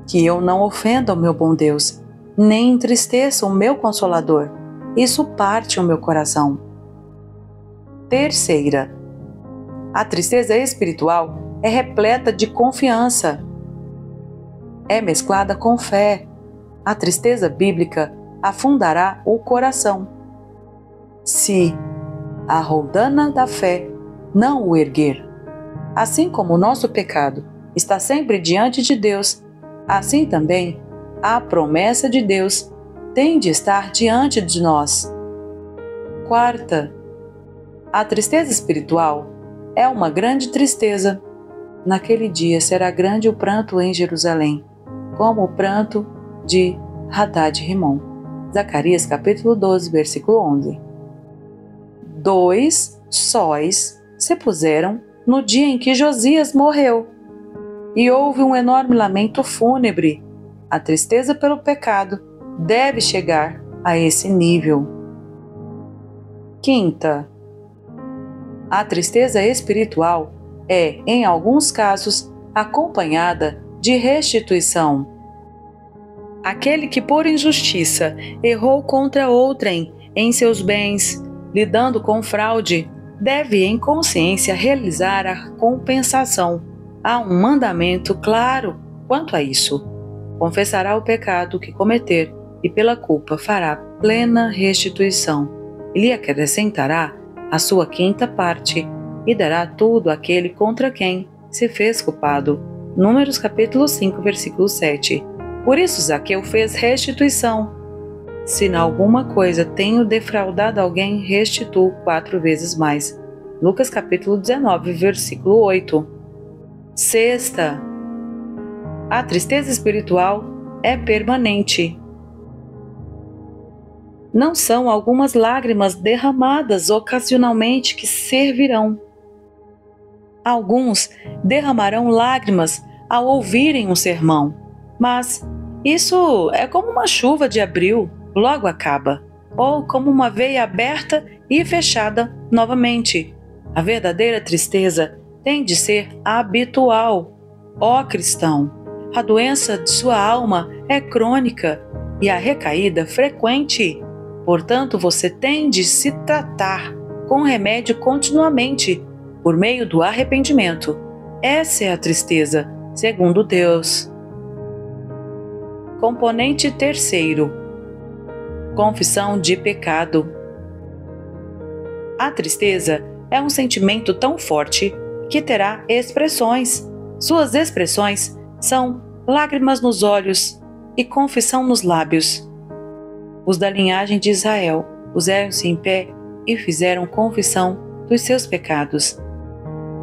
que eu não ofenda o meu bom Deus, nem entristeça o meu Consolador. Isso parte o meu coração. Terceira, a tristeza espiritual é repleta de confiança. É mesclada com fé. A tristeza bíblica afundará o coração, se a roldana da fé não o erguer. Assim como o nosso pecado está sempre diante de Deus, assim também a promessa de Deus tem de estar diante de nós. Quarta, a tristeza espiritual é uma grande tristeza. Naquele dia será grande o pranto em Jerusalém, como o pranto de Hadad-Rimon. Zacarias capítulo 12, versículo 11. 2 sóis se puseram no dia em que Josias morreu, e houve um enorme lamento fúnebre. A tristeza pelo pecado deve chegar a esse nível. Quinta, a tristeza espiritual é, em alguns casos, acompanhada de restituição. Aquele que por injustiça errou contra outrem em seus bens, lidando com fraude, deve em consciência realizar a compensação. Há um mandamento claro quanto a isso. Confessará o pecado que cometer e pela culpa fará plena restituição. E lhe acrescentará a sua quinta parte e dará tudo àquele contra quem se fez culpado. Números capítulo 5, versículo 7. Por isso Zaqueu fez restituição. Se em alguma coisa tenho defraudado alguém, restituo 4 vezes mais. Lucas capítulo 19, versículo 8. Sexta, a tristeza espiritual é permanente. Não são algumas lágrimas derramadas ocasionalmente que servirão. Alguns derramarão lágrimas ao ouvirem um sermão, mas isso é como uma chuva de abril, logo acaba, ou como uma veia aberta e fechada novamente. A verdadeira tristeza tem de ser habitual. Ó cristão, a doença de sua alma é crônica e a recaída frequente. Portanto, você tem de se tratar com remédio continuamente, por meio do arrependimento. Essa é a tristeza, segundo Deus. Componente terceiro, confissão de pecado. A tristeza é um sentimento tão forte que terá expressões. Suas expressões são lágrimas nos olhos e confissão nos lábios. Os da linhagem de Israel puseram-se em pé e fizeram confissão dos seus pecados.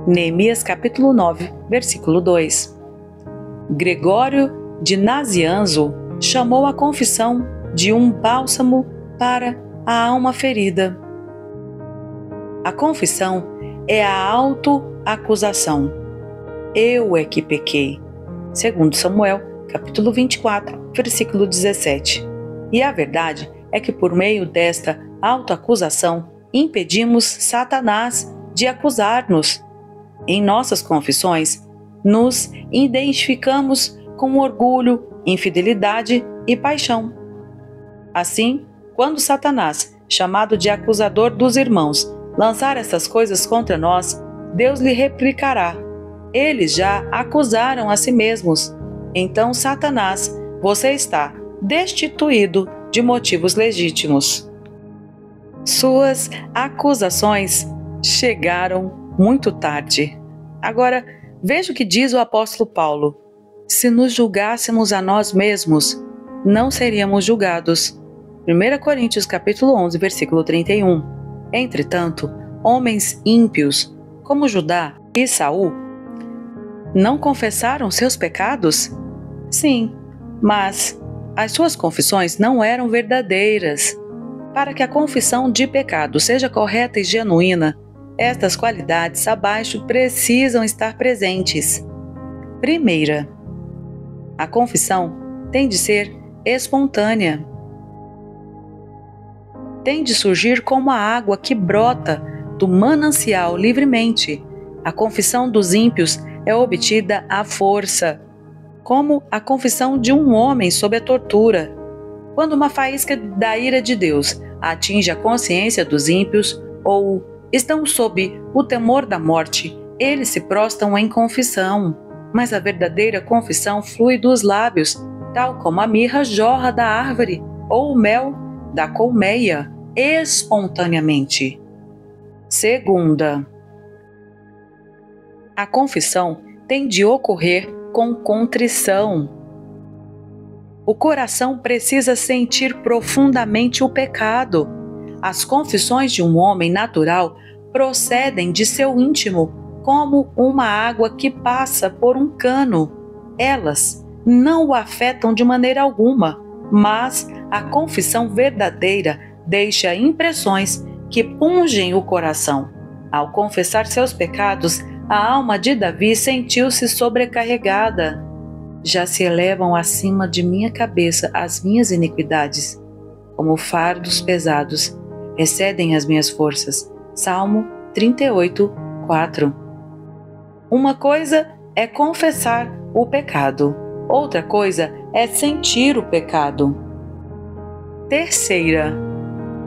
Neemias capítulo 9, versículo 2. Gregório de Nazianzo chamou a confissão de um bálsamo para a alma ferida. A confissão é a autoacusação. Eu é que pequei. Segundo Samuel, capítulo 24, versículo 17. E a verdade é que por meio desta autoacusação impedimos Satanás de acusar-nos. Em nossas confissões, nos identificamos com orgulho, infidelidade e paixão. Assim, quando Satanás, chamado de acusador dos irmãos, lançar essas coisas contra nós, Deus lhe replicará: eles já acusaram a si mesmos. Então, Satanás, você está destituído de motivos legítimos. Suas acusações chegaram muito tarde. Agora, veja o que diz o apóstolo Paulo. Se nos julgássemos a nós mesmos, não seríamos julgados. 1 Coríntios capítulo 11, versículo 31. Entretanto, homens ímpios, como Judá e Saul, não confessaram seus pecados? Sim, mas as suas confissões não eram verdadeiras. Para que a confissão de pecado seja correta e genuína, estas qualidades abaixo precisam estar presentes. Primeira, a confissão tem de ser espontânea. Tem de surgir como a água que brota do manancial livremente. A confissão dos ímpios é obtida à força, como a confissão de um homem sob a tortura. Quando uma faísca da ira de Deus atinge a consciência dos ímpios ou estão sob o temor da morte, eles se prostram em confissão. Mas a verdadeira confissão flui dos lábios, tal como a mirra jorra da árvore ou o mel da colmeia, espontaneamente. Segunda, a confissão tem de ocorrer com contrição. O coração precisa sentir profundamente o pecado. As confissões de um homem natural procedem de seu íntimo, como uma água que passa por um cano. Elas não o afetam de maneira alguma, mas a confissão verdadeira deixa impressões que pungem o coração. Ao confessar seus pecados, a alma de Davi sentiu-se sobrecarregada. Já se elevam acima de minha cabeça as minhas iniquidades, como fardos pesados, excedem as minhas forças. Salmo 38, 4. Uma coisa é confessar o pecado, outra coisa é sentir o pecado. Terceira,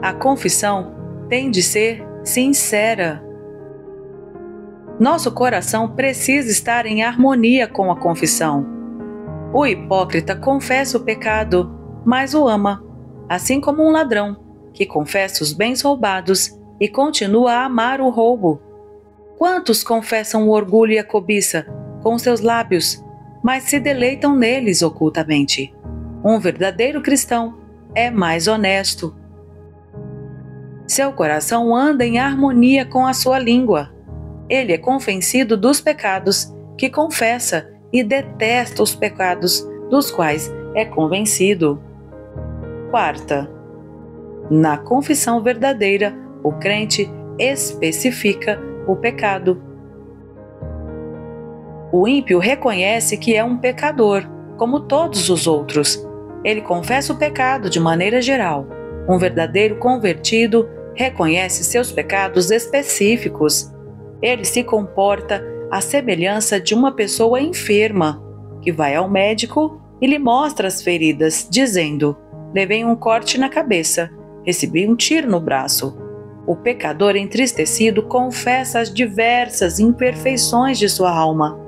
a confissão tem de ser sincera. Nosso coração precisa estar em harmonia com a confissão. O hipócrita confessa o pecado, mas o ama, assim como um ladrão, que confessa os bens roubados e continua a amar o roubo. Quantos confessam o orgulho e a cobiça com seus lábios, mas se deleitam neles ocultamente? Um verdadeiro cristão é mais honesto. Seu coração anda em harmonia com a sua língua. Ele é convencido dos pecados que confessa e detesta os pecados dos quais é convencido. Quarta, na confissão verdadeira, o crente especifica o pecado. O ímpio reconhece que é um pecador, como todos os outros. Ele confessa o pecado de maneira geral. Um verdadeiro convertido reconhece seus pecados específicos. Ele se comporta à semelhança de uma pessoa enferma, que vai ao médico e lhe mostra as feridas, dizendo: levei um corte na cabeça, recebi um tiro no braço. O pecador entristecido confessa as diversas imperfeições de sua alma,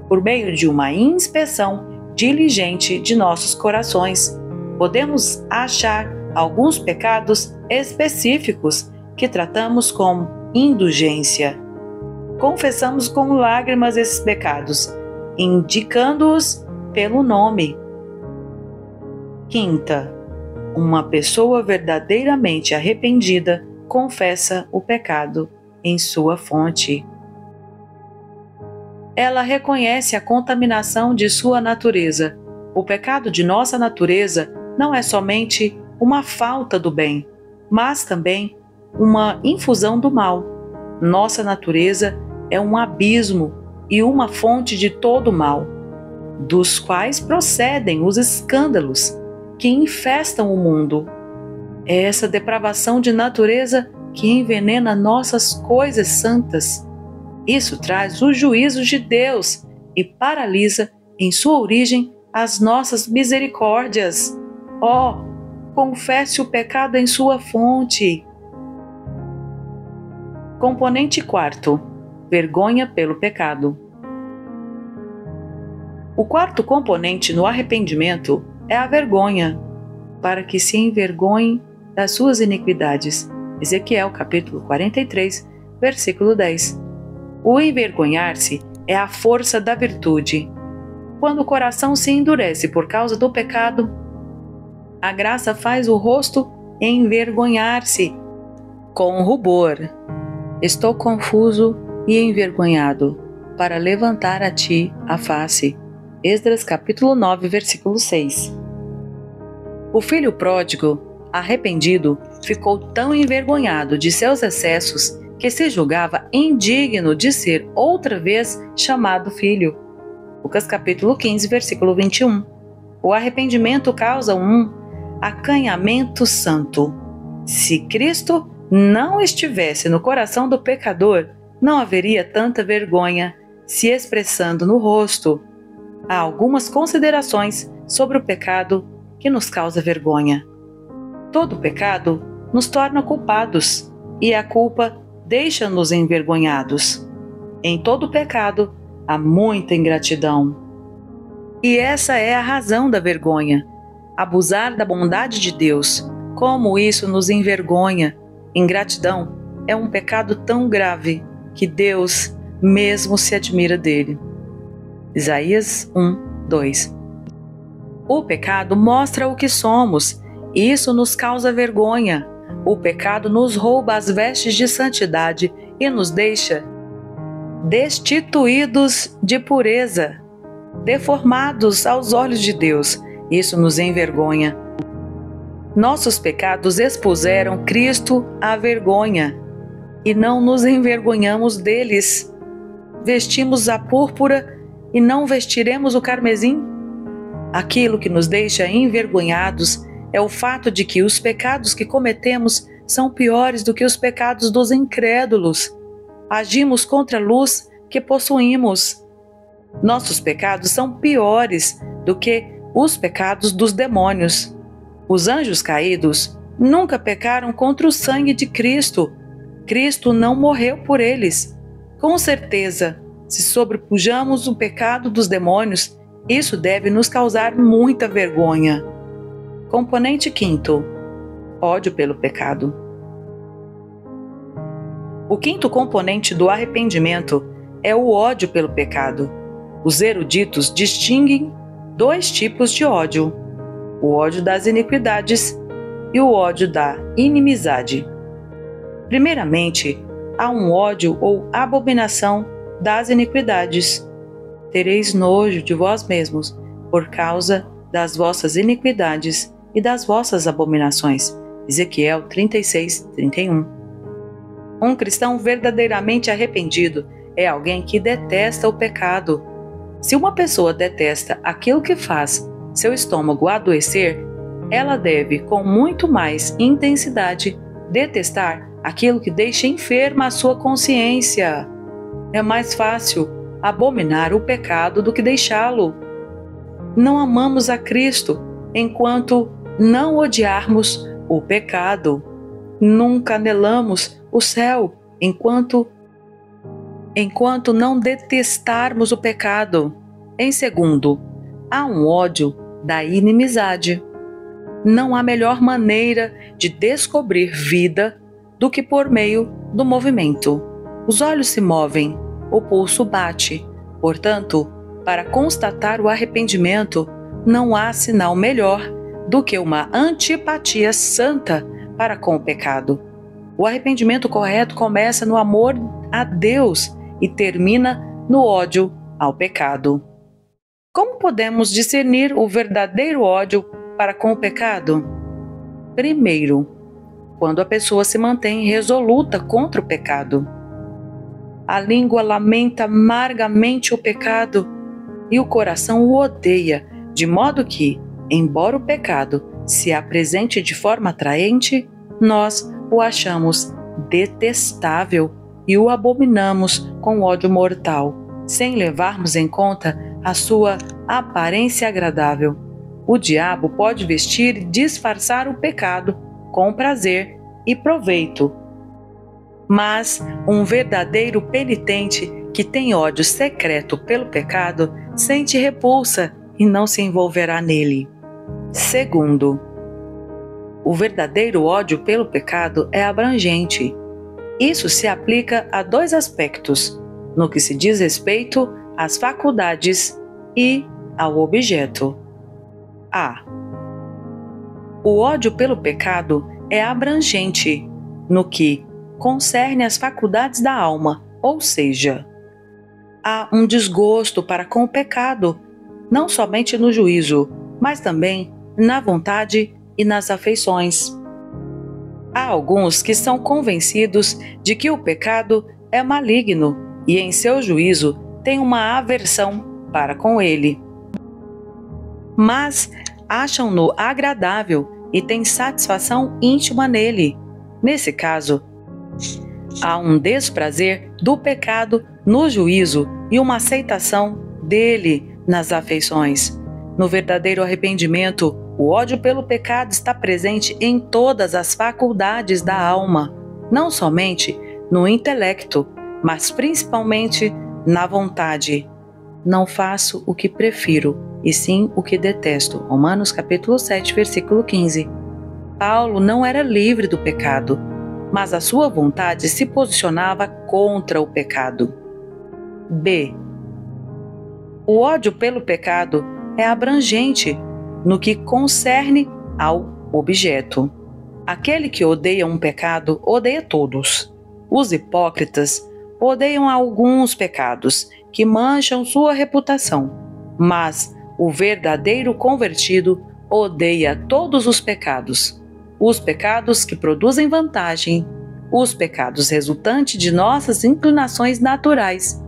por meio de uma inspeção diligente de nossos corações. Podemos achar alguns pecados específicos que tratamos com indulgência. Confessamos com lágrimas esses pecados, indicando-os pelo nome. Quinta, uma pessoa verdadeiramente arrependida confessa o pecado em sua fonte. Ela reconhece a contaminação de sua natureza. O pecado de nossa natureza não é somente uma falta do bem, mas também uma infusão do mal. Nossa natureza é um abismo e uma fonte de todo mal, dos quais procedem os escândalos que infestam o mundo. É essa depravação de natureza que envenena nossas coisas santas. Isso traz os juízos de Deus e paralisa em sua origem as nossas misericórdias. Confesse o pecado em sua fonte. Componente quarto: vergonha pelo pecado. O quarto componente no arrependimento é a vergonha. para que se envergonhem das suas iniquidades. Ezequiel capítulo 43, versículo 10. O envergonhar-se é a força da virtude. Quando o coração se endurece por causa do pecado, a graça faz o rosto envergonhar-se com rubor. Estou confuso e envergonhado para levantar a ti a face. Esdras capítulo 9, versículo 6. O filho pródigo, arrependido, ficou tão envergonhado de seus excessos que se julgava indigno de ser outra vez chamado filho. Lucas capítulo 15, versículo 21. O arrependimento causa um acanhamento santo. Se Cristo não estivesse no coração do pecador, não haveria tanta vergonha se expressando no rosto. Há algumas considerações sobre o pecado que nos causa vergonha. Todo pecado nos torna culpados e a culpa deixa-nos envergonhados. Em todo pecado há muita ingratidão. E essa é a razão da vergonha. Abusar da bondade de Deus. Como isso nos envergonha. Ingratidão é um pecado tão grave que Deus mesmo se admira dele. Isaías 1, 2. O pecado mostra o que somos. Isso nos causa vergonha. O pecado nos rouba as vestes de santidade e nos deixa destituídos de pureza, deformados aos olhos de Deus. Isso nos envergonha. Nossos pecados expuseram Cristo à vergonha e não nos envergonhamos deles. Vestimos a púrpura e não vestiremos o carmesim? Aquilo que nos deixa envergonhados é o fato de que os pecados que cometemos são piores do que os pecados dos incrédulos. Agimos contra a luz que possuímos. Nossos pecados são piores do que os pecados dos demônios. Os anjos caídos nunca pecaram contra o sangue de Cristo. Cristo não morreu por eles. Com certeza, se sobrepujamos o pecado dos demônios, isso deve nos causar muita vergonha. Componente quinto: ódio pelo pecado. O quinto componente do arrependimento é o ódio pelo pecado. Os eruditos distinguem dois tipos de ódio: o ódio das iniquidades e o ódio da inimizade. Primeiramente, há um ódio ou abominação das iniquidades. Tereis nojo de vós mesmos, por causa das vossas iniquidades e das vossas abominações. Ezequiel 36, 31. Um cristão verdadeiramente arrependido é alguém que detesta o pecado. Se uma pessoa detesta aquilo que faz seu estômago adoecer, ela deve, com muito mais intensidade, detestar aquilo que deixa enferma a sua consciência. É mais fácil abominar o pecado do que deixá-lo. Não amamos a Cristo enquanto não odiarmos o pecado. Nunca anelamos o céu enquanto não detestarmos o pecado. Em segundo, há um ódio da inimizade. Não há melhor maneira de descobrir vida do que por meio do movimento. Os olhos se movem, o pulso bate. Portanto, para constatar o arrependimento, não há sinal melhor do que uma antipatia santa para com o pecado. O arrependimento correto começa no amor a Deus e termina no ódio ao pecado. Como podemos discernir o verdadeiro ódio para com o pecado? Primeiro, quando a pessoa se mantém resoluta contra o pecado. A língua lamenta amargamente o pecado e o coração o odeia, de modo que, embora o pecado se apresente de forma atraente, nós o achamos detestável e o abominamos com ódio mortal, sem levarmos em conta a sua aparência agradável. O diabo pode vestir e disfarçar o pecado com prazer e proveito. Mas um verdadeiro penitente que tem ódio secreto pelo pecado sente repulsa e não se envolverá nele. Segundo, O verdadeiro ódio pelo pecado é abrangente. Isso se aplica a dois aspectos, no que se diz respeito às faculdades e ao objeto. A. O ódio pelo pecado é abrangente, no que concerne às faculdades da alma, ou seja, há um desgosto para com o pecado, não somente no juízo, mas também na vontade e nas afeições. Há alguns que são convencidos de que o pecado é maligno e em seu juízo têm uma aversão para com ele. Mas acham-no agradável e têm satisfação íntima nele. Nesse caso, há um desprazer do pecado no juízo e uma aceitação dele nas afeições. No verdadeiro arrependimento, o ódio pelo pecado está presente em todas as faculdades da alma, não somente no intelecto, mas principalmente na vontade. Não faço o que prefiro, e sim o que detesto. Romanos capítulo 7, versículo 15. Paulo não era livre do pecado, mas a sua vontade se posicionava contra o pecado. B. O ódio pelo pecado é abrangente no que concerne ao objeto. Aquele que odeia um pecado odeia todos. Os hipócritas odeiam alguns pecados que mancham sua reputação, mas o verdadeiro convertido odeia todos os pecados que produzem vantagem, os pecados resultantes de nossas inclinações naturais,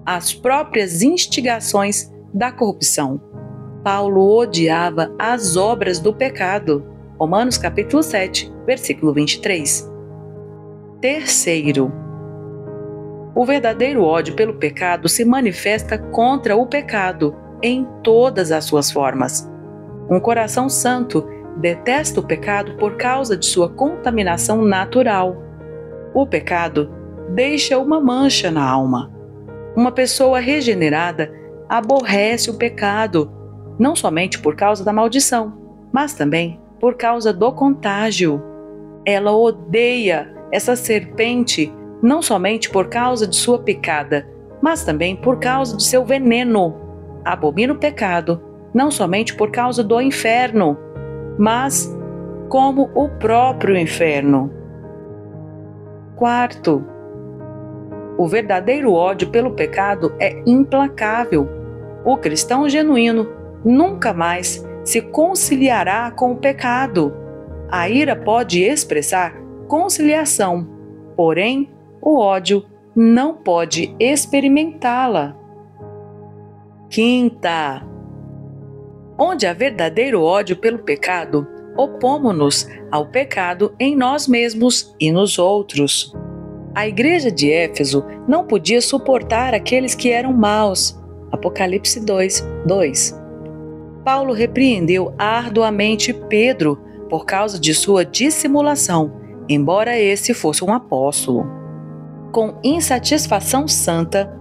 as próprias instigações da corrupção. Paulo odiava as obras do pecado. Romanos capítulo 7, versículo 23. Terceiro, o verdadeiro ódio pelo pecado se manifesta contra o pecado em todas as suas formas. Um coração santo detesta o pecado por causa de sua contaminação natural. O pecado deixa uma mancha na alma. Uma pessoa regenerada aborrece o pecado, não somente por causa da maldição, mas também por causa do contágio. Ela odeia essa serpente, não somente por causa de sua picada, mas também por causa de seu veneno. Abomina o pecado, não somente por causa do inferno, mas como o próprio inferno. Quarto, o verdadeiro ódio pelo pecado é implacável. O cristão genuíno nunca mais se conciliará com o pecado. A ira pode expressar conciliação, porém, o ódio não pode experimentá-la. Quinta, onde há verdadeiro ódio pelo pecado, opomos-nos ao pecado em nós mesmos e nos outros. A igreja de Éfeso não podia suportar aqueles que eram maus. Apocalipse 2:2. Paulo repreendeu arduamente Pedro por causa de sua dissimulação, embora esse fosse um apóstolo. Com insatisfação santa,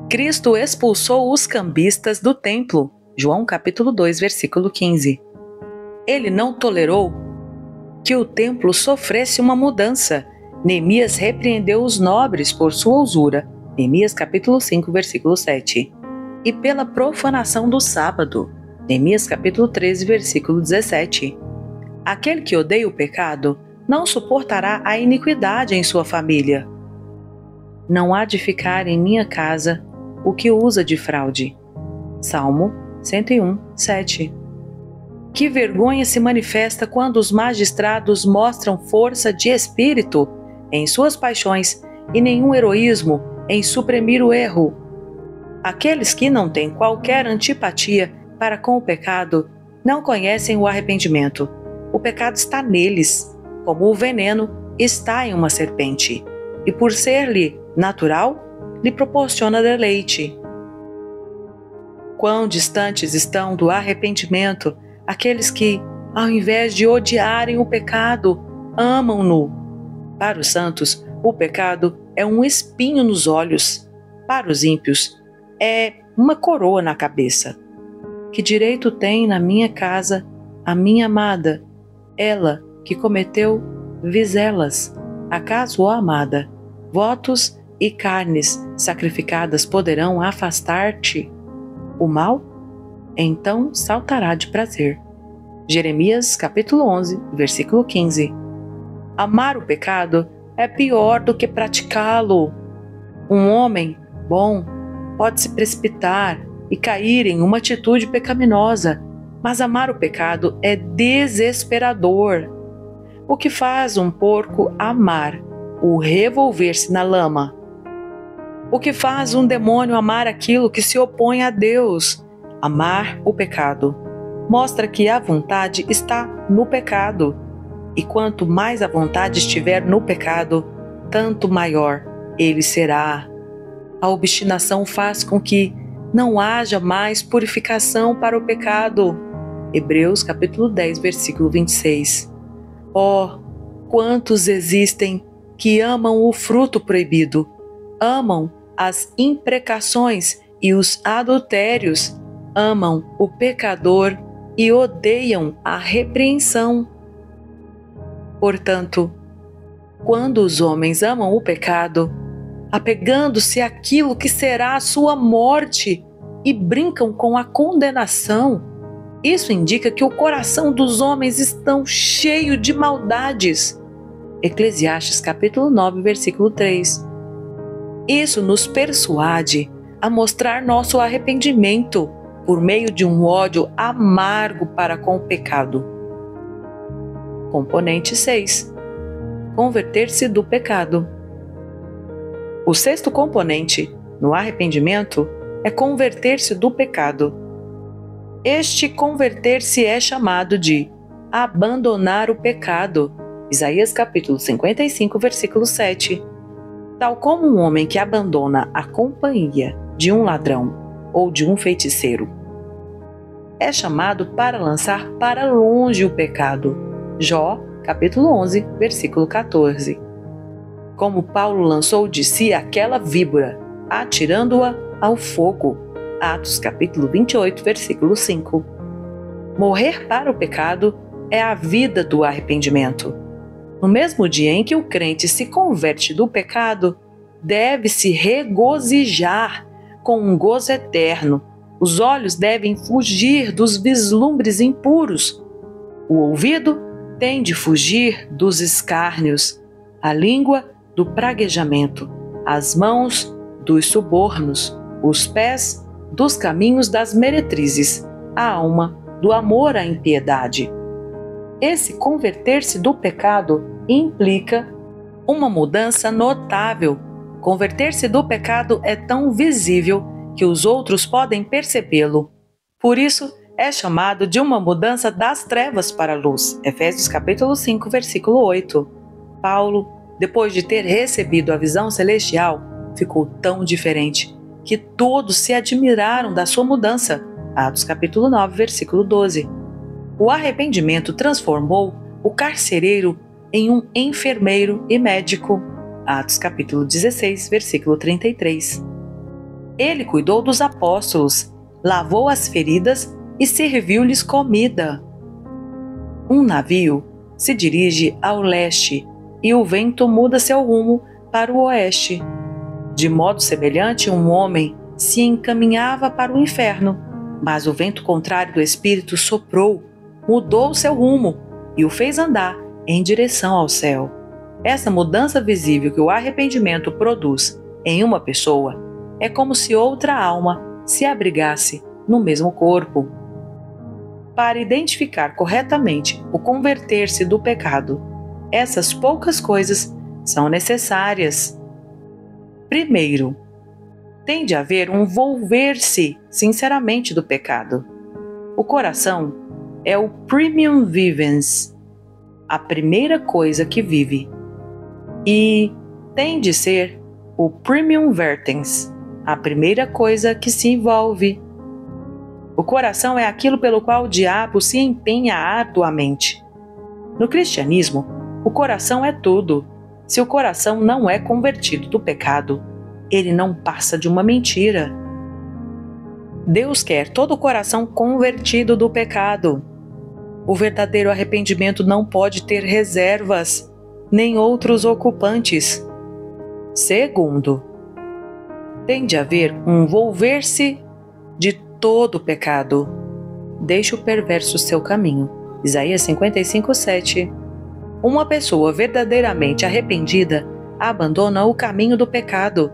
Cristo expulsou os cambistas do templo. João capítulo 2, versículo 15. Ele não tolerou que o templo sofresse uma mudança. Neemias repreendeu os nobres por sua usura. Neemias capítulo 5, versículo 7. E pela profanação do sábado. Neemias capítulo 13, versículo 17. Aquele que odeia o pecado não suportará a iniquidade em sua família. Não há de ficar em minha casa o que usa de fraude. Salmo 101, 7. Que vergonha se manifesta quando os magistrados mostram força de espírito em suas paixões e nenhum heroísmo em suprimir o erro. Aqueles que não têm qualquer antipatia para com o pecado não conhecem o arrependimento. O pecado está neles, como o veneno está em uma serpente, e por ser-lhe natural, lhe proporciona deleite. Quão distantes estão do arrependimento aqueles que, ao invés de odiarem o pecado, amam-no. Para os santos, o pecado é um espinho nos olhos. Para os ímpios, é uma coroa na cabeça. Que direito tem na minha casa a minha amada? ela que cometeu vizelas, acaso, ó amada, votos e carnes sacrificadas poderão afastar-te o mal? Então saltará de prazer. Jeremias capítulo 11, versículo 15. Amar o pecado é pior do que praticá-lo. Um homem bom pode se precipitar e cair em uma atitude pecaminosa, mas amar o pecado é desesperador. O que faz um porco amar o revolver-se na lama? O que faz um demônio amar aquilo que se opõe a Deus? Amar o pecado mostra que a vontade está no pecado. E quanto mais a vontade estiver no pecado, tanto maior ele será. A obstinação faz com que não haja mais purificação para o pecado. Hebreus capítulo 10, versículo 26. Oh, quantos existem que amam o fruto proibido, amam as imprecações e os adultérios, amam o pecador e odeiam a repreensão. Portanto, quando os homens amam o pecado, apegando-se àquilo que será a sua morte e brincam com a condenação, isso indica que o coração dos homens está cheio de maldades. Eclesiastes capítulo 9, versículo 3. Isso nos persuade a mostrar nosso arrependimento por meio de um ódio amargo para com o pecado. Componente 6. Converter-se do pecado. O sexto componente no arrependimento é converter-se do pecado. Este converter-se é chamado de abandonar o pecado. Isaías capítulo 55, versículo 7. Tal como um homem que abandona a companhia de um ladrão ou de um feiticeiro, é chamado para lançar para longe o pecado. Jó, capítulo 11, versículo 14. Como Paulo lançou de si aquela víbora, atirando-a ao fogo. Atos, capítulo 28, versículo 5. Morrer para o pecado é a vida do arrependimento. No mesmo dia em que o crente se converte do pecado, deve se regozijar com um gozo eterno. Os olhos devem fugir dos vislumbres impuros. O ouvido tem de fugir dos escárnios, a língua do praguejamento, as mãos dos subornos, os pés dos caminhos das meretrizes, a alma do amor à impiedade. Esse converter-se do pecado implica uma mudança notável. Converter-se do pecado é tão visível que os outros podem percebê-lo. Por isso, é chamado de uma mudança das trevas para a luz. Efésios capítulo 5, versículo 8. Paulo, depois de ter recebido a visão celestial, ficou tão diferente que todos se admiraram da sua mudança. Atos capítulo 9, versículo 12. O arrependimento transformou o carcereiro em um enfermeiro e médico. Atos capítulo 16, versículo 33. Ele cuidou dos apóstolos, lavou as feridas e serviu-lhes comida. Um navio se dirige ao leste e o vento muda seu rumo para o oeste. De modo semelhante, um homem se encaminhava para o inferno, mas o vento contrário do Espírito soprou, mudou seu rumo e o fez andar em direção ao céu. Essa mudança visível que o arrependimento produz em uma pessoa é como se outra alma se abrigasse no mesmo corpo. Para identificar corretamente o converter-se do pecado, essas poucas coisas são necessárias. Primeiro, tem de haver um volver-se sinceramente do pecado. O coração é o primum vivens, a primeira coisa que vive, e tem de ser o primum vertens, a primeira coisa que se envolve. O coração é aquilo pelo qual o diabo se empenha arduamente. No cristianismo, o coração é tudo. Se o coração não é convertido do pecado, ele não passa de uma mentira. Deus quer todo o coração convertido do pecado. O verdadeiro arrependimento não pode ter reservas, nem outros ocupantes. Segundo, tem de haver um volver-se de todo o pecado. Deixe o perverso seu caminho. Isaías 55:7. Uma pessoa verdadeiramente arrependida abandona o caminho do pecado.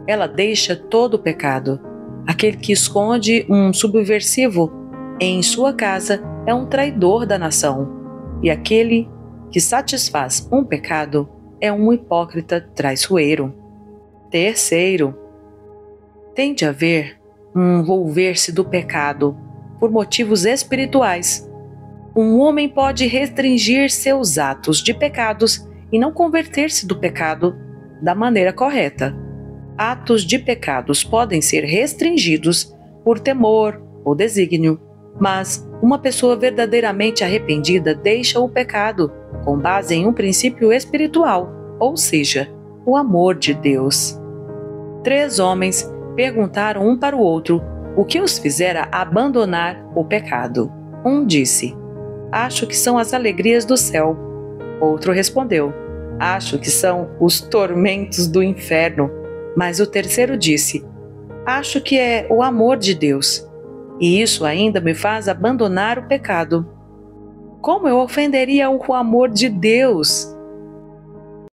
Ela deixa todo o pecado. Aquele que esconde um subversivo em sua casa é um traidor da nação. E aquele que satisfaz um pecado é um hipócrita traiçoeiro. Terceiro, tem de haver um volver-se do pecado por motivos espirituais. Um homem pode restringir seus atos de pecados e não converter-se do pecado da maneira correta. Atos de pecados podem ser restringidos por temor ou desígnio, mas uma pessoa verdadeiramente arrependida deixa o pecado com base em um princípio espiritual, ou seja, o amor de Deus. 3 homens perguntaram um para o outro o que os fizera abandonar o pecado. Um disse: acho que são as alegrias do céu. Outro respondeu: acho que são os tormentos do inferno. Mas o terceiro disse: acho que é o amor de Deus. E isso ainda me faz abandonar o pecado. Como eu ofenderia o amor de Deus?